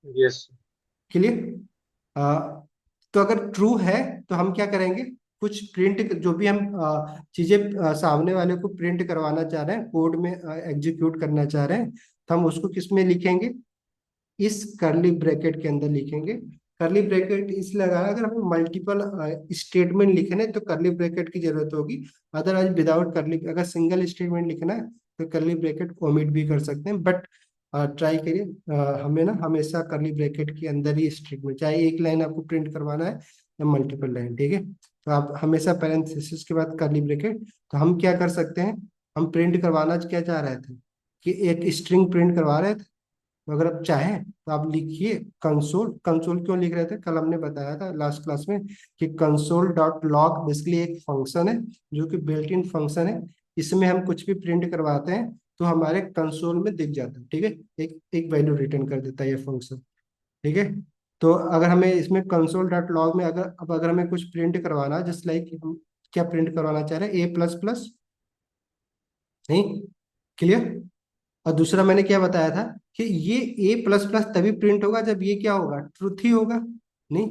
यस। क्लियर। आ, तो अगर ट्रू है तो हम क्या करेंगे, कुछ प्रिंट जो भी हम चीजें सामने वाले को प्रिंट करवाना चाह रहे हैं, कोड में एग्जीक्यूट करना चाह रहे हैं, तो हम उसको किस में लिखेंगे, इस करली ब्रैकेट के अंदर लिखेंगे। करली ब्रैकेट इसलिए लगाना, अगर हमें मल्टीपल स्टेटमेंट लिखने तो करली ब्रैकेट की जरूरत होगी। अदरवाइज विदाउट करली, अगर सिंगल स्टेटमेंट लिखना है तो करली ब्रैकेट ओमिट भी कर सकते हैं, बट ट्राई करिए, हमें ना हमेशा करली ब्रैकेट के अंदर ही स्टेटमेंट, चाहे एक लाइन आपको प्रिंट करवाना है या मल्टीपल लाइन, ठीक है। तो आप हमेशा पैरेंथेसिस के बाद करली ब्रैकेट। तो हम क्या कर सकते हैं, हम प्रिंट करवाना क्या चाह रहे थे, कि एक स्ट्रिंग प्रिंट करवा रहे थे। तो अगर आप चाहें तो आप लिखिए कंसोल। कंसोल क्यों लिख रहे थे, कल हमने बताया था लास्ट क्लास में कि कंसोल डॉट लॉग बेसिकली एक फंक्शन है, जो कि बिल्ट इन फंक्शन है। इसमें हम कुछ भी प्रिंट करवाते हैं तो हमारे कंसोल में दिख जाता है, ठीक है, एक एक वैल्यू रिटर्न कर देता है ये फंक्शन, ठीक है। तो अगर हमें इसमें कंसोल डॉट लॉग में अगर हमें कुछ प्रिंट करवाना है, जस्ट लाइक हम क्या प्रिंट करवाना चाह रहे हैं, A++, नहीं, क्लियर। और दूसरा मैंने क्या बताया था कि ये A++ तभी प्रिंट होगा जब ये क्या होगा, ट्रूथ ही होगा, नहीं।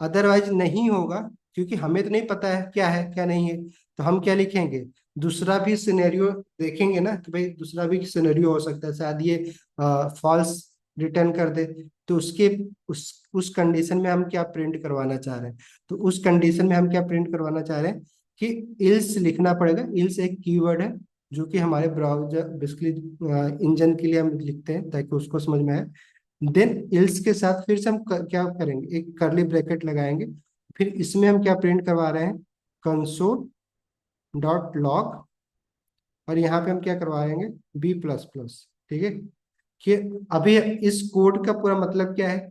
अदरवाइज नहीं होगा, क्योंकि हमें तो नहीं पता है क्या नहीं है। तो हम क्या लिखेंगे, दूसरा भी सिनेरियो देखेंगे ना कि भाई दूसरा भी सिनेरियो हो सकता है, शायद ये फॉल्स रिटर्न कर दे। तो उस कंडीशन में हम क्या प्रिंट करवाना चाह रहे हैं, तो उस कंडीशन में हम क्या प्रिंट करवाना चाह रहे हैं कि इल्स लिखना पड़ेगा। इल्स एक कीवर्ड है जो कि हमारे ब्राउजर बेसिकली इंजन के लिए हम लिखते हैं ताकि उसको समझ में आए। देन इल्स के साथ फिर से हम क्या करेंगे, एक करली ब्रैकेट लगाएंगे। फिर इसमें हम क्या प्रिंट करवा रहे हैं, कंसोल डॉट लॉग, और यहाँ पे हम क्या करवाएंगे, बी प्लस प्लस। ठीक है, कि अभी इस कोड का पूरा मतलब क्या है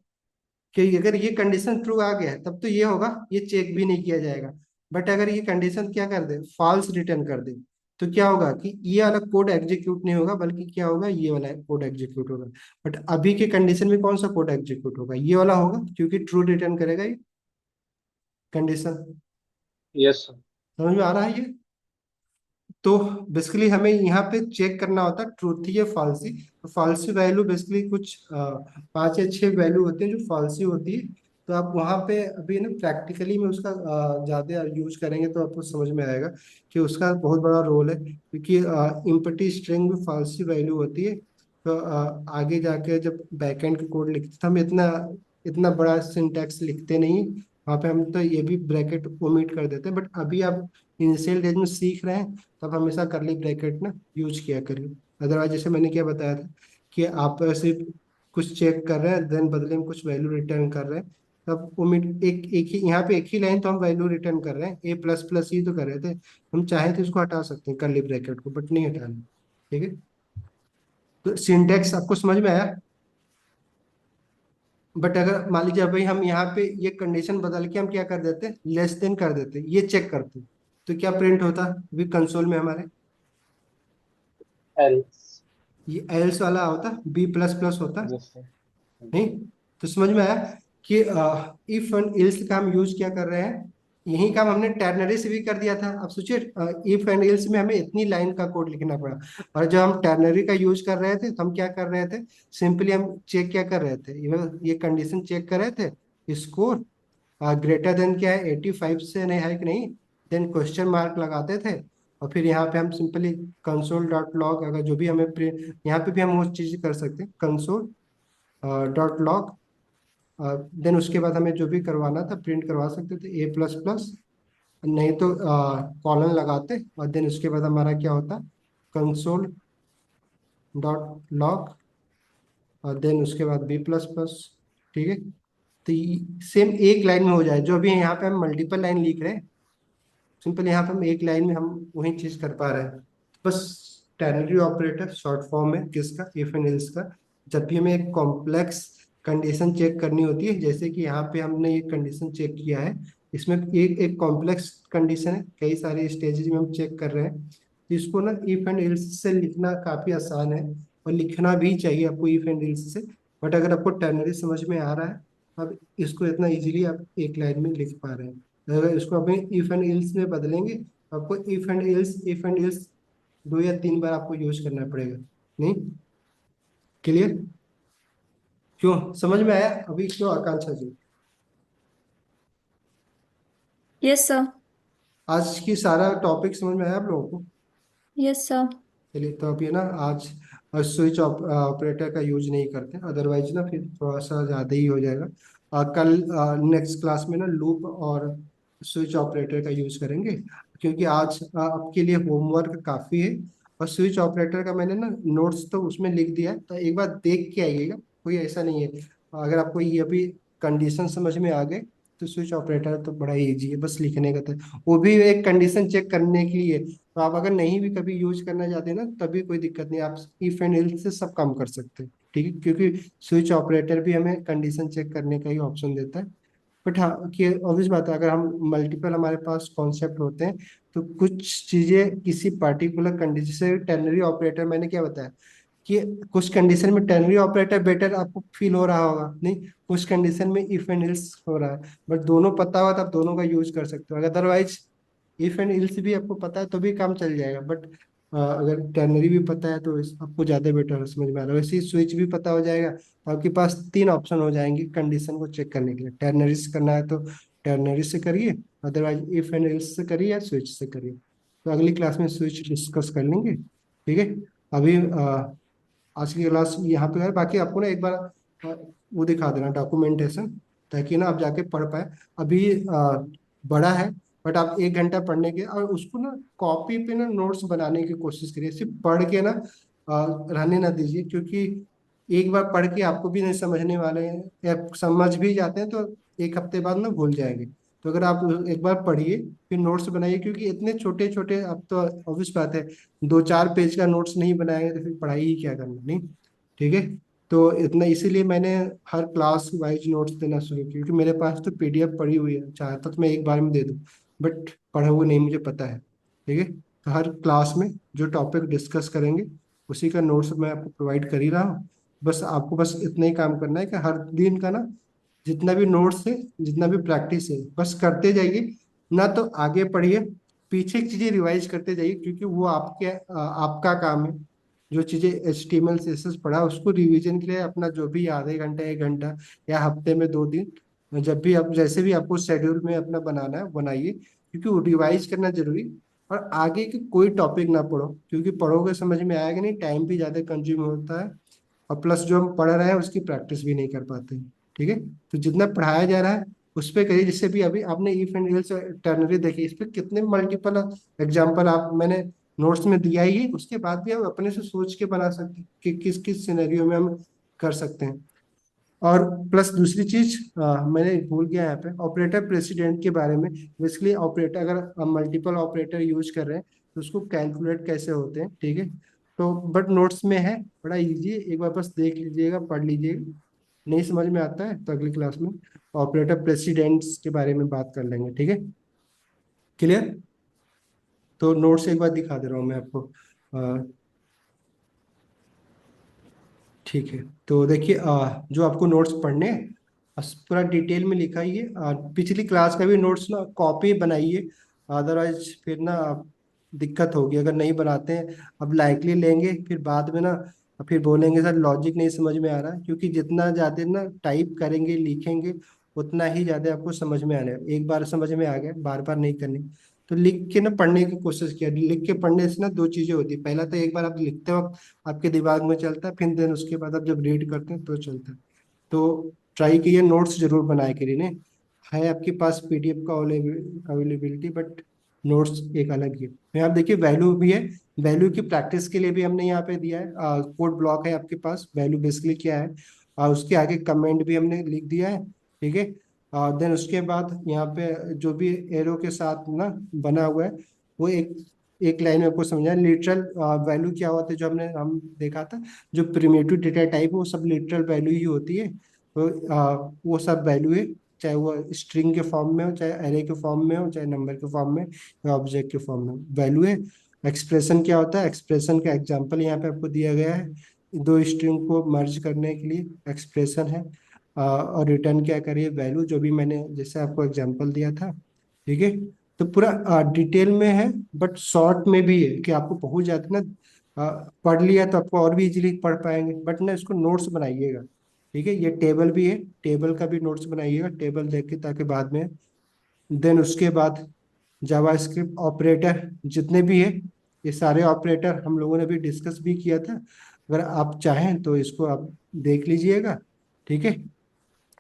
कि अगर ये कंडीशन ट्रू आ गया है तब तो ये होगा, ये चेक भी नहीं किया जाएगा। बट अगर ये कंडीशन क्या कर दे, फॉल्स रिटर्न कर दे, तो क्या होगा कि ये वाला कोड एग्जीक्यूट नहीं होगा, बल्कि क्या होगा, ये वाला कोड एग्जीक्यूट होगा। बट अभी के कंडीशन में कौन सा कोड एग्जीक्यूट होगा, ये वाला होगा, क्योंकि ट्रू रिटर्न करेगा ये कंडीशन। Yes sir. समझ में आ रहा है ये? तो बेसिकली हमें यहाँ पे चेक करना होता है ट्रूथी या फॉल्सी। तो फॉल्सी वैल्यू बेसिकली कुछ 5 या 6 वैल्यू होते हैं जो फॉल्सी होती है। तो आप वहाँ पे अभी ना प्रैक्टिकली में उसका ज़्यादा यूज करेंगे तो आपको समझ में आएगा कि उसका बहुत बड़ा रोल है, क्योंकि इम्पटी स्ट्रिंग में फॉल्सी वैल्यू होती है। तो आगे जाके जब बैकएंड का कोड लिखते तो हम इतना इतना बड़ा सिंटैक्स लिखते नहीं, वहाँ पे हम तो ये भी ब्रैकेट ओमिट कर देते हैं। बट अभी आप इनिशियल डेज में सीख रहे हैं, तब हमेशा करली ब्रैकेट ना यूज किया करिए। अदरवाइज जैसे मैंने क्या बताया था कि आप सिर्फ कुछ चेक कर रहे हैं, देन बदले में कुछ वैल्यू रिटर्न कर रहे हैं, तब उम्मीद एक एक ही यहाँ पे एक ही लाइन तो हम वैल्यू रिटर्न कर रहे हैं, ए प्लस प्लस ही तो कर रहे थे। हम चाहे तो इसको हटा सकते हैं करली ब्रैकेट को, बट नहीं हटाना। ठीक है, तो सिंटेक्स आपको समझ में आया? बट अगर मान लीजिए भाई हम यहाँ पे ये कंडीशन बदल के हम क्या कर देते, लेस देन कर देते, ये चेक करते, तो क्या प्रिंट होता अभी कंसोल में हमारे, एल्स। ये एल्स वाला होता, बी प्लस प्लस होता। Yes sir. नहीं, तो समझ में आया कि इफ एंड एल्स का हम यूज क्या कर रहे हैं, यही काम हमने टर्नरी से भी कर दिया था। अब सोचिए इफ एंड एल्स में हमें इतनी लाइन का कोड लिखना पड़ा, और जब हम टर्नरी का यूज कर रहे थे तो हम क्या कर रहे थे, सिंपली हम चेक क्या कर रहे थे, ये कंडीशन चेक कर रहे थे, स्कोर ग्रेटर देन क्या है 85 से, नहीं है कि नहीं, देन क्वेश्चन मार्क लगाते थे। और फिर यहाँ पे हम सिंपली कंसोल डॉट लॉग, अगर जो भी हमें यहाँ पे भी हम वो चीज कर सकते हैं, कंसोल डॉट लॉग, देन उसके बाद हमें जो भी करवाना था प्रिंट करवा सकते थे, ए प्लस प्लस, नहीं तो कॉलन लगाते, और देन उसके बाद हमारा क्या होता, कंसोल डॉट लॉग, और देन उसके बाद बी प्लस प्लस। ठीक है, तो सेम एक लाइन में हो जाए, जो अभी यहाँ पे हम मल्टीपल लाइन लिख रहे हैं, सिंपल यहाँ पे हम एक लाइन में हम वही चीज कर पा रहे हैं। बस टर्नरी ऑपरेटर शॉर्ट फॉर्म है किसका, इफ एंड एल्स का। जब भी हमें एक कॉम्प्लेक्स कंडीशन चेक करनी होती है, जैसे कि यहाँ पे हमने ये कंडीशन चेक किया है, इसमें एक एक कॉम्प्लेक्स कंडीशन है, कई सारे स्टेजेस में हम चेक कर रहे हैं, तो इसको ना इफ एंड एल्स से लिखना काफी आसान है, और लिखना भी चाहिए आपको इफ एंड एल्स से। बट अगर आपको टर्नरी समझ में आ रहा है, अब इसको इतना इजीली आप एक लाइन में लिख पा रहे हैं। अगर इसको अपने इफ एंड एल्स में बदलेंगे तो आपको इफ एंड एल्स 2 या 3 बार आपको यूज करना पड़ेगा। नहीं, क्लियर? क्यों, समझ में आया अभी क्यों आकांक्षा जी? Yes sir. आज की सारा टॉपिक समझ में आया आप लोगों को? Yes sir. चलिए, तो अभी ना आज स्विच ऑपरेटर का यूज नहीं करते, अदरवाइज ना फिर थोड़ा सा ज़्यादा ही हो जाएगा। कल नेक्स्ट क्लास में ना लूप और स्विच ऑपरेटर का यूज करेंगे, क्योंकि आज आपके लिए होमवर्क काफ़ी है। और स्विच ऑपरेटर का मैंने ना नोट्स तो उसमें लिख दिया है, तो एक बार देख के आइएगा, कोई ऐसा नहीं है। अगर आपको ये अभी कंडीशन समझ में आ गए तो स्विच ऑपरेटर तो बड़ा इजी है, बस लिखने का था, वो भी एक कंडीशन चेक करने के लिए। तो आप अगर नहीं भी कभी यूज करना चाहते ना, तभी कोई दिक्कत नहीं, आप इफ एंड एल्स से सब काम कर सकते हैं। ठीक है, क्योंकि स्विच ऑपरेटर भी हमें कंडीशन चेक करने का ही ऑप्शन देता है। बट हाँ, कि ऑब्वियस बात है, अगर हम मल्टीपल हमारे पास कॉन्सेप्ट होते हैं, तो कुछ चीजें किसी पर्टिकुलर कंडीशन, जैसे टर्नरी ऑपरेटर मैंने क्या बताया कि कुछ कंडीशन में टर्नरी ऑपरेटर बेटर आपको फील हो रहा होगा, नहीं कुछ कंडीशन में इफ एंड एल्स हो रहा है। बट दोनों पता हुआ तो आप दोनों का यूज कर सकते हो, अदरवाइज इफ एंड इल्स भी आपको पता है तो भी काम चल जाएगा, बट अगर टर्नरी भी पता है तो आपको ज़्यादा बेटर समझ में आ रहा है। वैसे ही स्विच भी पता हो जाएगा तो आपके पास तीन ऑप्शन हो जाएंगे कंडीशन को चेक करने के लिए। टर्नरी से करना है तो टर्नरी से करिए, अदरवाइज इफ एंड एल्स से करिए या स्विच से करिए। तो अगली क्लास में स्विच डिस्कस कर लेंगे, ठीक है। अभी आज की क्लास यहाँ पे है। बाकी आपको ना एक बार वो दिखा देना डॉक्यूमेंटेशन, ताकि ना आप जाके पढ़ पाए। अभी बड़ा है, बट आप 1 घंटा पढ़ने के और उसको ना कॉपी पे ना नोट्स बनाने की कोशिश करिए। सिर्फ पढ़ के ना रहने ना दीजिए, क्योंकि एक बार पढ़ के आपको भी नहीं समझने वाले हैं, या समझ भी जाते हैं तो 1 हफ्ते बाद ना भूल जाएंगे। तो अगर आप एक बार पढ़िए फिर नोट्स बनाइए, क्योंकि इतने छोटे छोटे, अब तो ऑब्वियस बात है 2-4 पेज का नोट्स नहीं बनाएंगे तो फिर पढ़ाई ही क्या करना, नहीं, ठीक है। तो इतना इसीलिए मैंने हर क्लास वाइज नोट्स देना शुरू किया, क्योंकि मेरे पास तो पीडीएफ पड़ी हुई है, चाहता तो मैं एक बार में दे दूँ, बट पढ़ा हुआ नहीं मुझे पता है, ठीक है। तो हर क्लास में जो टॉपिक डिस्कस करेंगे उसी का नोट्स मैं आपको प्रोवाइड कर ही रहा हूँ। बस आपको बस इतना ही काम करना है कि हर दिन का ना जितना भी नोट्स है, जितना भी प्रैक्टिस है, बस करते जाइए। ना तो आगे पढ़िए, पीछे की चीजें रिवाइज करते जाइए, क्योंकि वो आपका काम है। जो चीजें HTML CSS पढ़ा उसको रिवीजन के लिए अपना जो भी आधे घंटे 1 घंटा या हफ्ते में 2 दिन, जब भी आप जैसे भी आपको शेड्यूल में अपना बनाना है बनाइए, क्योंकि वो रिवाइज करना जरूरी। और आगे के कोई टॉपिक ना पढ़ो, क्योंकि पढ़ोगे समझ में आएगा नहीं, टाइम भी ज्यादा कंज्यूम होता है, और प्लस जो हम पढ़ रहे हैं उसकी प्रैक्टिस भी नहीं कर पाते हैं, ठीक है। तो जितना पढ़ाया जा रहा है उस पर करिए। जिससे भी अभी आपने इफ एंड एल्स टर्नरी देखी, इस पर कितने मल्टीपल एग्जाम्पल आप मैंने नोट्स में दिया ही है, उसके बाद भी आप अपने से सोच के बना सकते हैं कि किस किस सिनेरियो में हम कर सकते हैं। और प्लस दूसरी चीज मैंने भूल गया यहाँ पे ऑपरेटर प्रेसिडेंट के बारे में। बेसिकली ऑपरेटर, अगर हम मल्टीपल ऑपरेटर यूज कर रहे हैं तो उसको कैलकुलेट कैसे होते हैं, ठीक है। तो बट नोट्स में है, बड़ा इजी है, एक बार बस देख लीजिएगा, पढ़ लीजिएगा। नहीं समझ में आता है तो अगली क्लास में ऑपरेटर प्रेसिडेंट्स के बारे में बात कर लेंगे, ठीक है। क्लियर? तो नोट्स एक बार दिखा दे रहा हूँ मैं आपको। ठीक है, तो देखिए जो आपको नोट्स पढ़ने हैं, पूरा डिटेल में लिखा ही है। पिछली क्लास का भी नोट्स ना कॉपी बनाइए, अदरवाइज फिर ना दिक्कत होगी अगर नहीं बनाते हैं। अब लाइकली लेंगे फिर बाद में ना, फिर बोलेंगे सर लॉजिक नहीं समझ में आ रहा, क्योंकि जितना ज़्यादा ना टाइप करेंगे लिखेंगे उतना ही ज़्यादा आपको समझ में आने। एक बार समझ में आ गया, बार बार नहीं करनी। तो लिख के ना पढ़ने की कोशिश किया। लिख के पढ़ने से ना दो चीज़ें होती है, पहला तो एक बार आप लिखते वक्त आपके दिमाग में चलता है, फिर देन उसके बाद आप जब रीड करते हैं तो चलता है। तो ट्राई कीजिए, नोट्स जरूर बनाए करिए। ने है आपके पास PDF का अवेलेबिलिटी, बट नोट्स एक अलग ही है। यहाँ आप देखिए वैल्यू भी है, वैल्यू की प्रैक्टिस के लिए भी हमने यहाँ पे दिया है। कोड ब्लॉक है आपके पास, वैल्यू बेसिकली क्या है, उसके आगे कमेंट भी हमने लिख दिया है, ठीक है। देन उसके बाद यहाँ पे जो भी एरो के साथ ना बना हुआ है, वो एक एक लाइन में आपको समझा। लिटरल वैल्यू क्या होता है, जो हम देखा था, जो प्रिमिटिव डेटा टाइप है वो सब लिटरल वैल्यू ही होती है। तो वो सब वैल्यू है, चाहे वो स्ट्रिंग के फॉर्म में हो, चाहे एरे के फॉर्म में हो, चाहे नंबर के फॉर्म में या ऑब्जेक्ट के फॉर्म में, वैल्यू है। एक्सप्रेशन क्या होता है, एक्सप्रेशन का एग्जांपल यहाँ पे आपको दिया गया है। दो स्ट्रिंग को मर्ज करने के लिए एक्सप्रेशन है। और रिटर्न क्या करिए, वैल्यू, जो भी मैंने जैसे आपको एग्जांपल दिया था, ठीक है। तो पूरा डिटेल में है, बट शॉर्ट में भी है कि आपको बहुत ज़्यादा ना पढ़ लिया तो आपको और भी इजीली पढ़ पाएंगे, बट ना इसको नोट्स बनाइएगा, ठीक है। ये टेबल भी है, टेबल का भी नोट्स बनाइएगा, टेबल देख के, ताकि बाद में। देन उसके बाद जावास्क्रिप्ट ऑपरेटर जितने भी है, ये सारे ऑपरेटर हम लोगों ने भी डिस्कस भी किया था। अगर आप चाहें तो इसको आप देख लीजिएगा, ठीक है।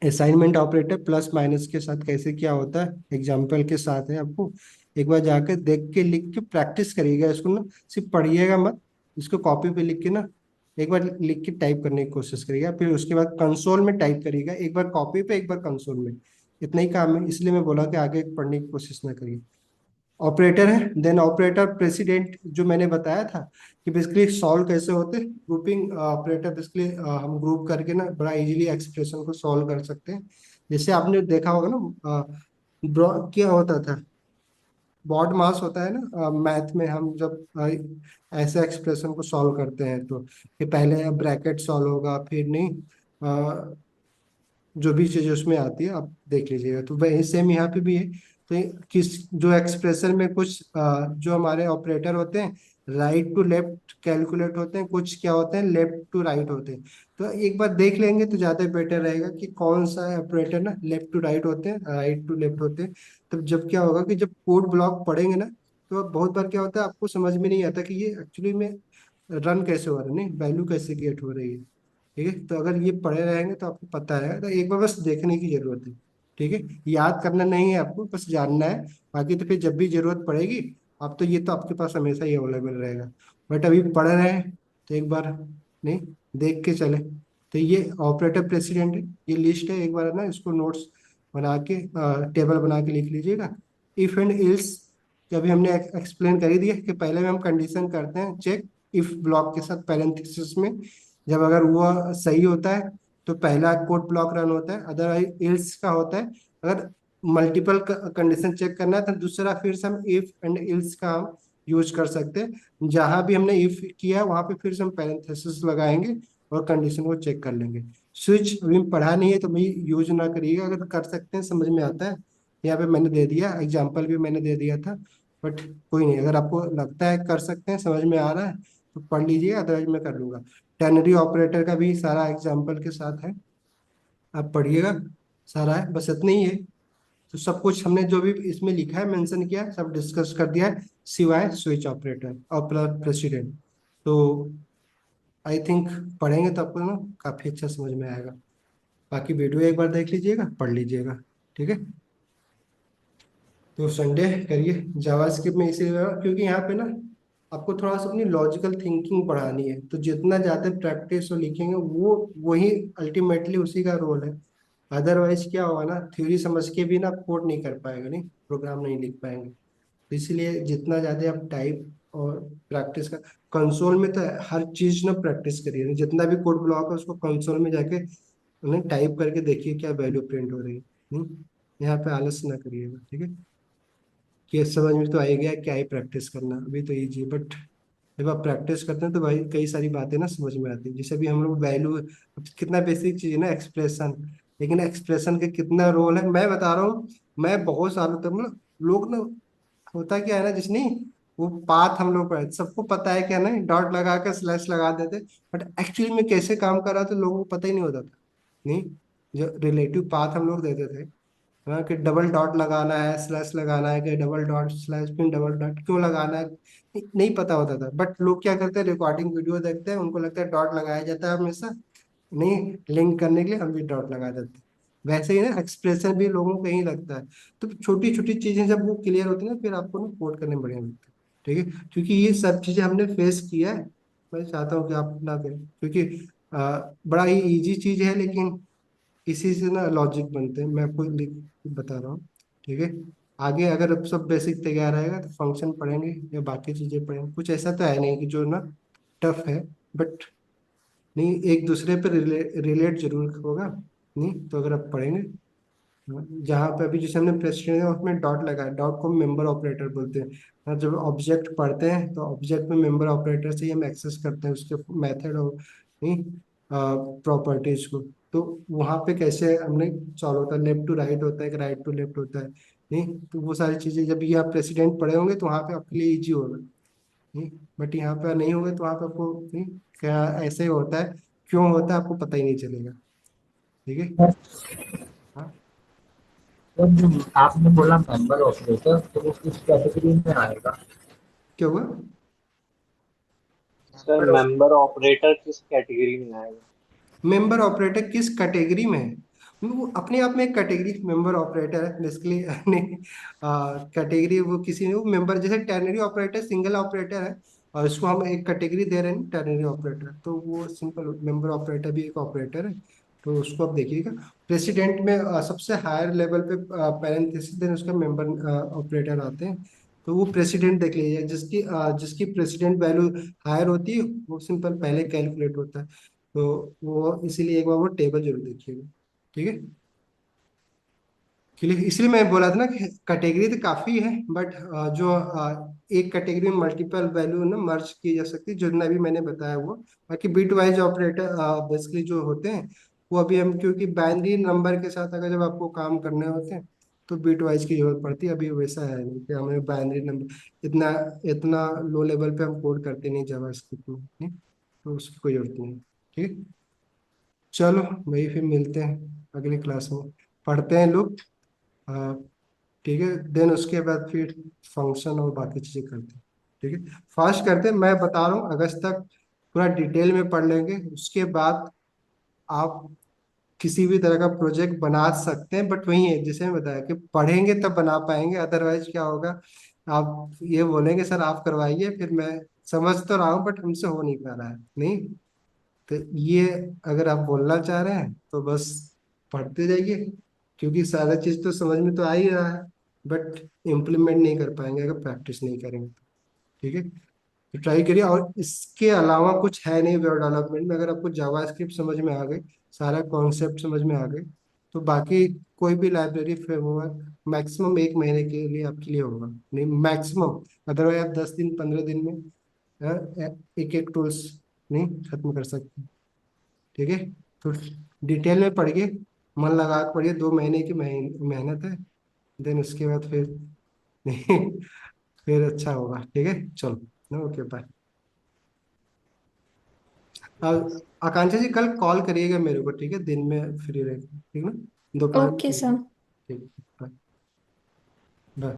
असाइनमेंट ऑपरेटर प्लस माइनस के साथ कैसे क्या होता है एग्जाम्पल के साथ है, आपको एक बार जाकर देख के लिख के प्रैक्टिस करिएगा इसको ना, सिर्फ पढ़िएगा मत। इसको कॉपी पे लिख के ना एक बार लिख के टाइप करने की कोशिश करिएगा, फिर उसके बाद कंसोल में टाइप करिएगा, एक बार कॉपी पे एक बार कंसोल में। इतना ही काम है, इसलिए मैं बोला कि आगे पढ़ने की कोशिश ना करिए। ऑपरेटर है, देन ऑपरेटर प्रेसिडेंट जो मैंने बताया था कि बेसिकली सॉल्व कैसे होते हैं। ग्रुपिंग ऑपरेटर बेसिकली हम ग्रुप करके ना बड़ा इजीली एक्सप्रेशन को सॉल्व कर सकते हैं। जैसे आपने देखा होगा ना, क्या होता था, बॉड मास होता है ना मैथ में, हम जब ऐसे एक्सप्रेशन को सॉल्व करते हैं तो ये पहले ब्रैकेट सॉल्व होगा, फिर नहीं जो भी चीज़ उसमें आती है आप देख लीजिएगा। तो वही सेम यहाँ पे भी है। तो किस जो एक्सप्रेशन में कुछ जो हमारे ऑपरेटर होते हैं राइट टू लेफ्ट कैलकुलेट होते हैं, कुछ क्या होते हैं लेफ्ट टू राइट होते हैं। तो एक बार देख लेंगे तो ज़्यादा बेटर रहेगा कि कौन सा ऑपरेटर ना लेफ्ट टू राइट होते हैं, राइट टू लेफ्ट होते हैं। तब जब क्या होगा कि जब कोड ब्लॉक पढ़ेंगे ना, तो बहुत बार क्या होता है आपको समझ में नहीं आता कि ये एक्चुअली में रन कैसे हो रहा है, नहीं वैल्यू कैसे क्रिएट हो रही है। ठीक है, तो अगर ये पढ़े रहेंगे तो आपको पता है, तो एक बार बस देखने की जरूरत है। ठीक है, याद करना नहीं है आपको, बस जानना है। बाकी तो फिर जब भी जरूरत पड़ेगी, आप तो ये तो आपके पास हमेशा ही अवेलेबल रहेगा। बट अभी पढ़ रहे हैं तो एक बार नहीं देख के चले। तो ये ऑपरेटर प्रेसिडेंट है, ये लिस्ट है, एक बार ना इसको नोट्स बना के टेबल बना के लिख लीजिएगा। इफ एंड इल्स अभी हमने एक्सप्लेन कर ही दिया कि पहले में हम कंडीशन करते हैं चेक इफ ब्लॉक के साथ पैरेंथेसिस में। जब अगर वो सही होता है तो पहला कोड ब्लॉक रन होता है, अदरवाइज इल्स का होता है। अगर मल्टीपल कंडीशन चेक करना है तो दूसरा फिर से हम इफ एंड इल्स का हम यूज कर सकते हैं। जहां भी हमने इफ किया वहां पे फिर से हम पैरेंथेसिस लगाएंगे और कंडीशन को चेक कर लेंगे। स्विच अभी पढ़ा नहीं है तो भाई यूज ना करिएगा, अगर कर सकते हैं समझ में आता है। यहाँ पे मैंने दे दिया एग्जाम्पल भी मैंने दे दिया था। बट कोई नहीं, अगर आपको लगता है कर सकते हैं समझ में आ रहा है तो पढ़ लीजिए, अदरवाइज मैं कर लूंगा। टेनरी ऑपरेटर का भी सारा एग्जाम्पल के साथ है, आप पढ़िएगा। सारा है, बस इतना ही है। तो सब कुछ हमने जो भी इसमें लिखा है मेंशन किया है, सब डिस्कस कर दिया है सिवाय स्विच ऑपरेटर और प्रेसिडेंट। तो आई थिंक पढ़ेंगे तो आपको ना काफी अच्छा समझ में आएगा। बाकी वीडियो एक बार देख लीजिएगा, पढ़ लीजिएगा। ठीक है, तो संडे करिए जावास्क्रिप्ट में इसीलिए क्योंकि यहाँ पे ना आपको थोड़ा सा अपनी लॉजिकल थिंकिंग बढ़ानी है। तो जितना ज़्यादा प्रैक्टिस और लिखेंगे वो वही अल्टीमेटली उसी का रोल है। अदरवाइज क्या होगा ना, थ्योरी समझ के भी ना आप कोड नहीं कर पाएंगे, नहीं प्रोग्राम नहीं लिख पाएंगे। तो इसलिए जितना ज़्यादा आप टाइप और प्रैक्टिस का कंसोल में तो हर चीज़ ना प्रैक्टिस करिए, जितना भी कोड ब्लॉक है उसको कंसोल में जाके उन्हें टाइप करके देखिए क्या वैल्यू प्रिंट हो रही है। यहाँ पे आलस ना करिएगा। ठीक है, कि समझ में तो आ ही गया क्या ही प्रैक्टिस करना, अभी तो इजी। बट जब आप प्रैक्टिस करते हैं तो भाई कई सारी बातें ना समझ में आती है। जैसे अभी हम लोग वैल्यू, कितना बेसिक चीज है ना एक्सप्रेशन, लेकिन एक्सप्रेशन के कितना रोल है मैं बता रहा हूँ। मैं बहुत सालों तक मतलब लोग ना, होता क्या है ना जिस नहीं वो पाथ हम लोग पढ़े सबको पता है क्या नहीं, डॉट लगा कर स्लैश लगा देते। बट एक्चुअली में कैसे काम कर रहा था लोगों को पता ही नहीं होता था। नहीं, जो रिलेटिव पाथ हम लोग देते थे, हाँ कि डबल डॉट लगाना है, स्लैश लगाना है, कि डबल डॉट स्लैश फिर डबल डॉट क्यों लगाना है, नहीं पता होता था। बट लोग क्या करते हैं, रिकॉर्डिंग वीडियो देखते हैं, उनको लगता है डॉट लगाया जाता है हमेशा, नहीं लिंक करने के लिए हम भी डॉट लगा देते हैं। वैसे ही ना एक्सप्रेशन भी लोगों को कहीं लगता है। तो छोटी छोटी चीजें जब वो क्लियर होती है ना फिर आपको ना कोड करने बढ़िया लगता है। ठीक है, क्योंकि ये सब चीजें हमने फेस किया है। मैं चाहता हूँ कि आप ना करें, क्योंकि बड़ा ही इजी चीज है, लेकिन इसी से ना लॉजिक बनते हैं, मैं आपको लिख बता रहा हूँ। ठीक है, आगे अगर अब सब बेसिक तैयार रहेगा तो फंक्शन पढ़ेंगे या बाकी चीजें पढ़ेंगे। कुछ ऐसा तो है नहीं कि जो ना टफ है, बट नहीं एक दूसरे पर रिलेट जरूर होगा। नहीं तो अगर आप पढ़ेंगे, हाँ, जहाँ पे अभी जैसे हमने प्रेसिडेंट है उसमें डॉट लगा है, डॉट को मेंबर ऑपरेटर बोलते हैं। जब ऑब्जेक्ट पढ़ते हैं तो ऑब्जेक्ट में मेंबर ऑपरेटर से ही हम एक्सेस करते हैं उसके मेथड और नहीं प्रॉपर्टीज को। तो वहाँ पे कैसे हमने सॉल्व होता है, लेफ्ट टू राइट होता है कि राइट टू लेफ्ट होता है। नहीं तो वो सारी चीजें जब ये आप प्रेसिडेंट पढ़े होंगे तो वहाँ पे आपके लिए इजी होगा। नहीं, बट यहाँ पे नहीं होगा तो वहाँ पे आपको नहीं क्या ऐसे ही होता है, क्यों होता है आपको पता ही नहीं चलेगा। ठीक है, हाँ तो जो आपने बोला मेंबर ऑपरेटर, तो वो किस कैटेगरी में आएगा? क्या हुआ। सर मेंबर मेंबर ऑपरेटर किस कैटेगरी में आएगा? मेंबर ऑपरेटर किस कैटेगरी में है, वो अपने आप में एक कैटेगरी मेंबर ऑपरेटर है बेसिकली। नहीं कैटेगरी वो किसी ने वो मेंबर, जैसे टर्नरी ऑपरेटर सिंगल ऑपरेटर है और इसको हम एक कैटेगरी दे रहे हैं टर्नरी ऑपरेटर, तो वो सिंपल मेंबर ऑपरेटर भी एक ऑपरेटर है। तो उसको आप देखिएगा प्रेसिडेंट में सबसे हायर लेवल पे पैरेंथेसिस देन उसका मेंबर ऑपरेटर आते हैं। तो वो प्रेसिडेंट देख लीजिए, जिसकी प्रेसिडेंट वैल्यू हायर होती है वो सिंपल पहले कैलकुलेट होता है। तो वो इसीलिए एक बार वो टेबल जरूर देखिएगा। ठीक है, क्लियर, इसलिए मैं बोला था ना कि कैटेगरी तो काफी है, बट जो एक कैटेगरी में मल्टीपल वैल्यू ना मर्ज की जा सकती है, जितना भी मैंने बताया वो। बाकी बिट वाइज ऑपरेटर बेसिकली जो होते हैं वो अभी हम, क्योंकि बाइनरी नंबर के साथ अगर जब आपको काम करने होते हैं तो बिट वाइज की जरूरत पड़ती है। अभी वैसा है नहीं कि हमें बाइनरी नंबर इतना इतना लो लेवल पे हम कोड करते नहीं जावास्क्रिप्ट में, नहीं? तो उसकी कोई जरूरत नहीं है। ठीक है, चलो भाई फिर मिलते हैं अगली क्लास में, पढ़ते हैं लोग। हाँ, ठीक है, देन उसके बाद फिर फंक्शन और बाकी चीजें करते हैं। ठीक है, फास्ट करते हैं, मैं बता रहा हूँ अगस्त तक पूरा डिटेल में पढ़ लेंगे। उसके बाद आप किसी भी तरह का प्रोजेक्ट बना सकते हैं, बट वही है जैसे मैं बताया कि पढ़ेंगे तब बना पाएंगे, अदरवाइज क्या होगा, आप ये बोलेंगे सर आप करवाइए, फिर मैं समझ तो रहा हूँ बट हमसे हो नहीं पा रहा है, नहीं? तो ये अगर आप बोलना चाह रहे हैं तो बस पढ़ते जाइए, क्योंकि सारा चीज तो समझ में तो आ ही रहा है, बट इम्प्लीमेंट नहीं कर पाएंगे अगर प्रैक्टिस नहीं करेंगे तो। ठीक है, तो ट्राई करिए। और इसके अलावा कुछ है नहीं वेब डेवलपमेंट में, अगर आपको जावास्क्रिप्ट समझ में आ गई, सारा कॉन्सेप्ट समझ में आ गए, तो बाकी कोई भी लाइब्रेरी फ्रेमवर्क मैक्सिमम 1 महीने के लिए आपके लिए होगा, नहीं मैक्सिमम। अदरवाइज आप 10 दिन 15 दिन में एक एक टूल्स नहीं खत्म कर सकते। ठीक है, तो डिटेल में पढ़िए, मन लगा के पढ़िए, 2 महीने की मेहनत है। देन उसके बाद फिर फिर अच्छा होगा। ठीक है, चलो ओके बाय। आकांक्षा जी कल कॉल करिएगा मेरे को, ठीक है, दिन में फ्री रहेगा, ठीक है ना, दोपहर ओके में। सर।